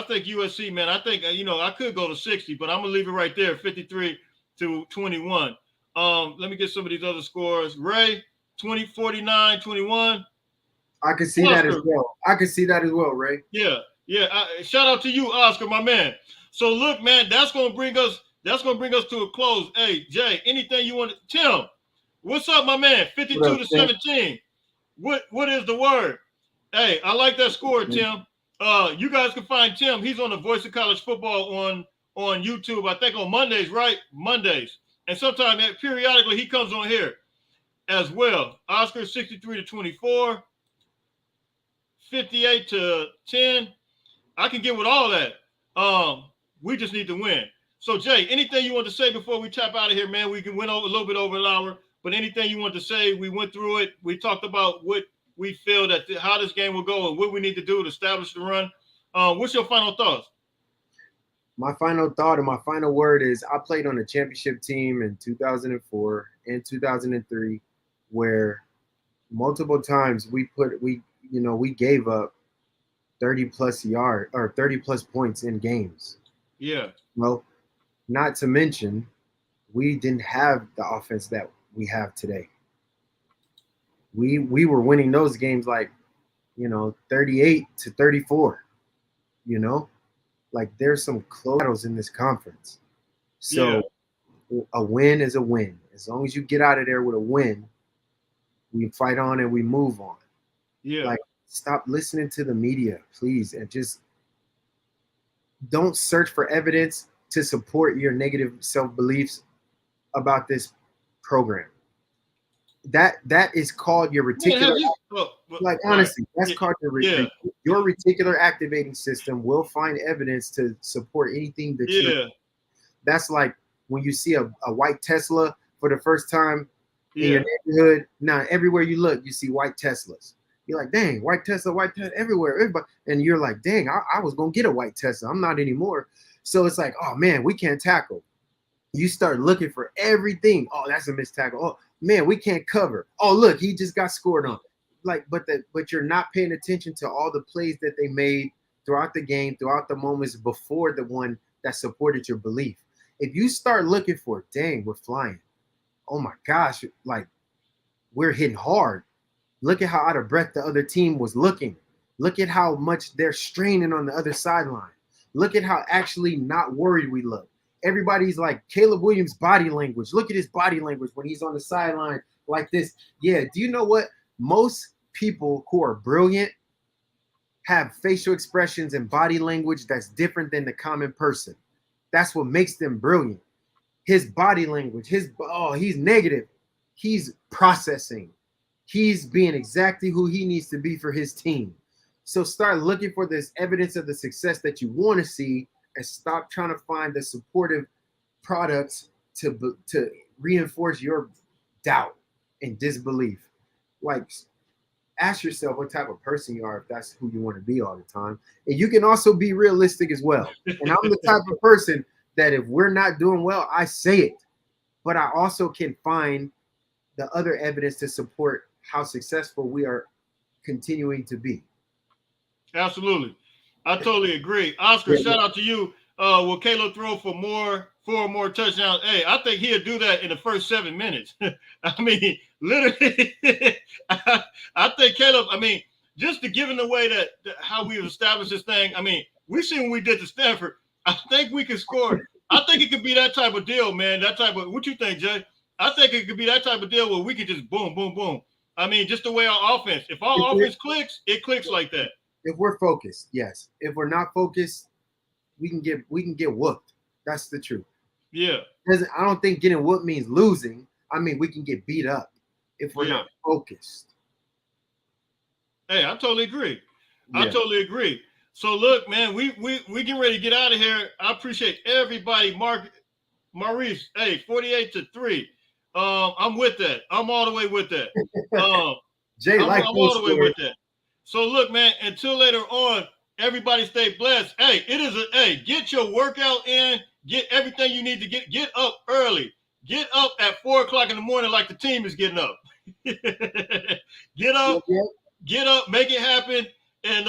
Speaker 1: think USC, man. I think I could go to 60, but I'm gonna leave it right there, 53-21. Let me get some of these other scores. Ray, 20, 49, 21.
Speaker 2: I can see that as well. Ray.
Speaker 1: Yeah. Shout out to you, Oscar, my man. So look, man, that's gonna bring us to a close. Hey, Jay, anything you want? Tim, what's up, my man? 52-17. What is the word? Hey, I like that score, Tim. You guys can find Tim. He's on the Voice of College Football on YouTube. I think on Mondays, right? Mondays, and sometimes periodically he comes on here as well. Oscar 63-24, 58-10. I can get with all that. We just need to win. So, Jay, anything you want to say before we tap out of here, man? We can win a little bit over an hour, but anything you want to say? We went through it. We talked about what we feel that how this game will go and what we need to do to establish the run. What's your final thoughts?
Speaker 2: My final thought and my final word is I played on a championship team in 2004 and 2003 where multiple times we gave up 30 plus yards or 30 plus points in games.
Speaker 1: Yeah.
Speaker 2: Well, not to mention, we didn't have the offense that we have today. We were winning those games 38-34. Like there's some close battles in this conference. So a win is a win. As long as you get out of there with a win, we fight on and we move on.
Speaker 1: Yeah.
Speaker 2: Stop listening to the media, please, and just don't search for evidence to support your negative self-beliefs about this program. That is called your reticular. Honestly, that's called your reticular activating system will find evidence to support anything that you. That's like when you see a white Tesla for the first time in your neighborhood. Now everywhere you look, you see white Teslas. You're like, dang, white Tesla everywhere. Everybody. And you're like, dang, I was going to get a white Tesla. I'm not anymore. So it's like, oh, man, we can't tackle. You start looking for everything. Oh, that's a missed tackle. Oh, man, we can't cover. Oh, look, he just got scored on. But you're not paying attention to all the plays that they made throughout the game, throughout the moments before the one that supported your belief. If you start looking for, dang, we're flying. Oh, my gosh, we're hitting hard. Look at how out of breath the other team was looking. Look at how much they're straining on the other sideline. Look at how actually not worried we look. Everybody's like Caleb Williams' body language. Look at his body language when he's on the sideline like this. Yeah, do you know what? Most people who are brilliant have facial expressions and body language that's different than the common person. That's what makes them brilliant. His body language, he's negative. He's processing. He's being exactly who he needs to be for his team. So start looking for this evidence of the success that you want to see and stop trying to find the supportive products to reinforce your doubt and disbelief. Ask yourself what type of person you are if that's who you want to be all the time. And you can also be realistic as well. And I'm the type of person that if we're not doing well, I say it. But I also can find the other evidence to support how successful we are continuing to be.
Speaker 1: Absolutely. I totally agree. Oscar, shout out to you. Will Caleb throw for more touchdowns? Hey, I think he'll do that in the first 7 minutes. I mean, literally, I think Caleb, just to give him the way that how we've established this thing, we seen what we did to Stanford. I think we can score. I think it could be that type of deal, man. That type of, what you think, Jay? I think it could be that type of deal where we can just boom, boom, boom. Just the way our offense, if our offense clicks, it clicks like that.
Speaker 2: If we're focused, yes. If we're not focused, we can get whooped. That's the truth.
Speaker 1: Yeah.
Speaker 2: I don't think getting whooped means losing. I mean, we can get beat up if we're not focused.
Speaker 1: Hey, I totally agree. I
Speaker 2: Yeah.
Speaker 1: totally agree. So look, man, we getting ready to get out of here. I appreciate everybody. Maurice, hey, 48-3. I'm with that. I'm all the way with that.
Speaker 2: Jay,
Speaker 1: I'm
Speaker 2: those
Speaker 1: all the way with
Speaker 2: stories.
Speaker 1: that. So look, man, until later on, everybody stay blessed. Hey, get your workout in, get everything you need to get up early. Get up at 4 o'clock in the morning like the team is getting up. Get up,
Speaker 2: Yeah.
Speaker 1: get up, make it happen. And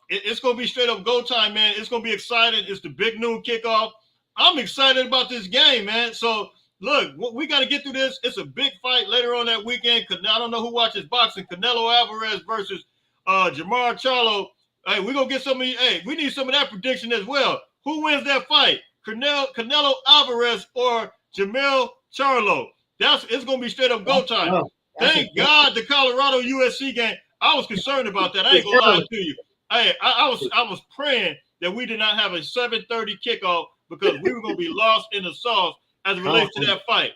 Speaker 1: it's gonna be straight up go time, man. It's gonna be exciting. It's the big noon kickoff. I'm excited about this game, man. So look, we got to get through this. It's a big fight later on that weekend. I don't know who watches boxing. Canelo Alvarez versus Jamar Charlo. Hey, we're gonna get some of you. Hey, we need some of that prediction as well. Who wins that fight? Canelo Alvarez or Jamel Charlo? It's gonna be straight up go time. Thank God the Colorado USC game. I was concerned about that. I ain't gonna lie to you. Hey, I was praying that we did not have a 7:30 kickoff because we were gonna be lost in the sauce as it relates to that fight.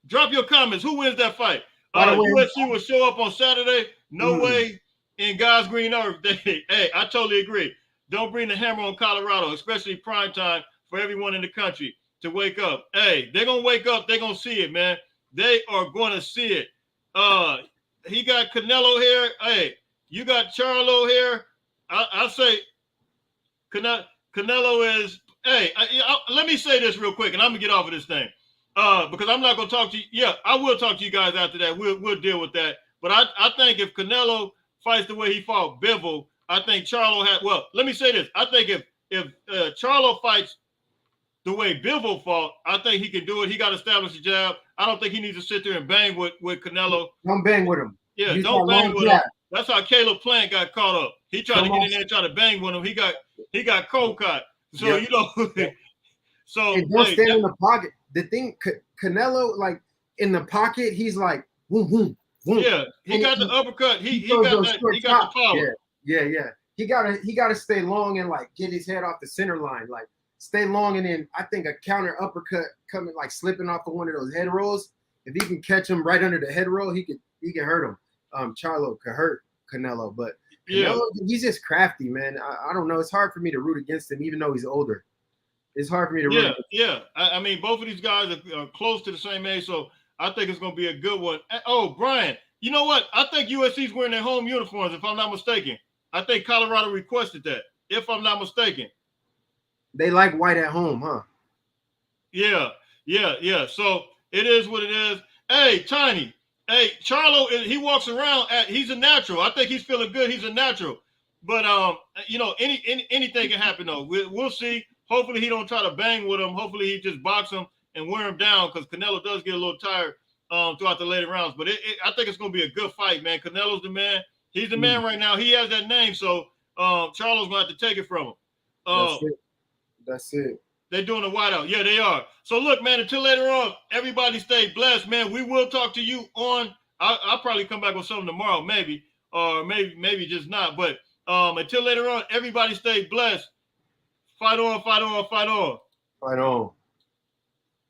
Speaker 1: Drop your comments. Who wins that fight? USC will show up on Saturday. No way in God's green earth. Hey, I totally agree. Don't bring the hammer on Colorado, especially prime time for everyone in the country to wake up. Hey, they're gonna wake up. They're gonna see it, man. They are going to see it. He got Canelo here. Hey, you got Charlo here. I say Canelo is. Hey, let me say this real quick, and I'm gonna get off of this thing because I'm not gonna talk to you. Yeah, I will talk to you guys after that. We'll deal with that. But I think if Canelo fights the way he fought Bivol, I think Charlo had. Well, let me say this. I think if Charlo fights the way Bivol fought, I think he can do it. He got to establish a jab. I don't think he needs to sit there and bang with Canelo.
Speaker 2: Don't bang with him.
Speaker 1: Yeah, don't bang with him. That's how Caleb Plant got caught up. He tried to get in there and try to bang with him. He got cold caught. So so
Speaker 2: and don't stand in the pocket. The thing, Canelo, like in the pocket, he's like boom, boom, boom.
Speaker 1: Yeah, he got the uppercut. He got the power.
Speaker 2: Yeah. He gotta stay long and like get his head off the center line. Like stay long, and then I think a counter uppercut coming, like slipping off of one of those head rolls. If he can catch him right under the head roll, he can hurt him. Charlo could hurt Canelo, but Canelo, he's just crafty, man. I don't know. It's hard for me to root against him, even though he's older. It's hard for me to root.
Speaker 1: Yeah. I mean, both of these guys are close to the same age, so I think it's going to be a good one. Oh, Brian, you know what? I think USC's wearing their home uniforms, if I'm not mistaken. I think Colorado requested that, if I'm not mistaken.
Speaker 2: They like white at home, huh?
Speaker 1: Yeah. So it is what it is. Hey, Tiny. Hey, Charlo, he walks around. He's a natural. I think he's feeling good. He's a natural. But anything can happen though. We'll see. Hopefully he don't try to bang with him. Hopefully he just box him and wear him down because Canelo does get a little tired throughout the later rounds. But I think it's going to be a good fight, man. Canelo's the man. He's the man right now. He has that name, so Charlo's going to have to take it from him.
Speaker 2: That's it.
Speaker 1: They're doing a whiteout. Yeah, they are. So look, man, until later on, everybody stay blessed, man. We will talk to you on. I'll probably come back with something tomorrow, maybe, or maybe just not. But until later on, everybody stay blessed. Fight on, fight on, fight on.
Speaker 2: Fight on.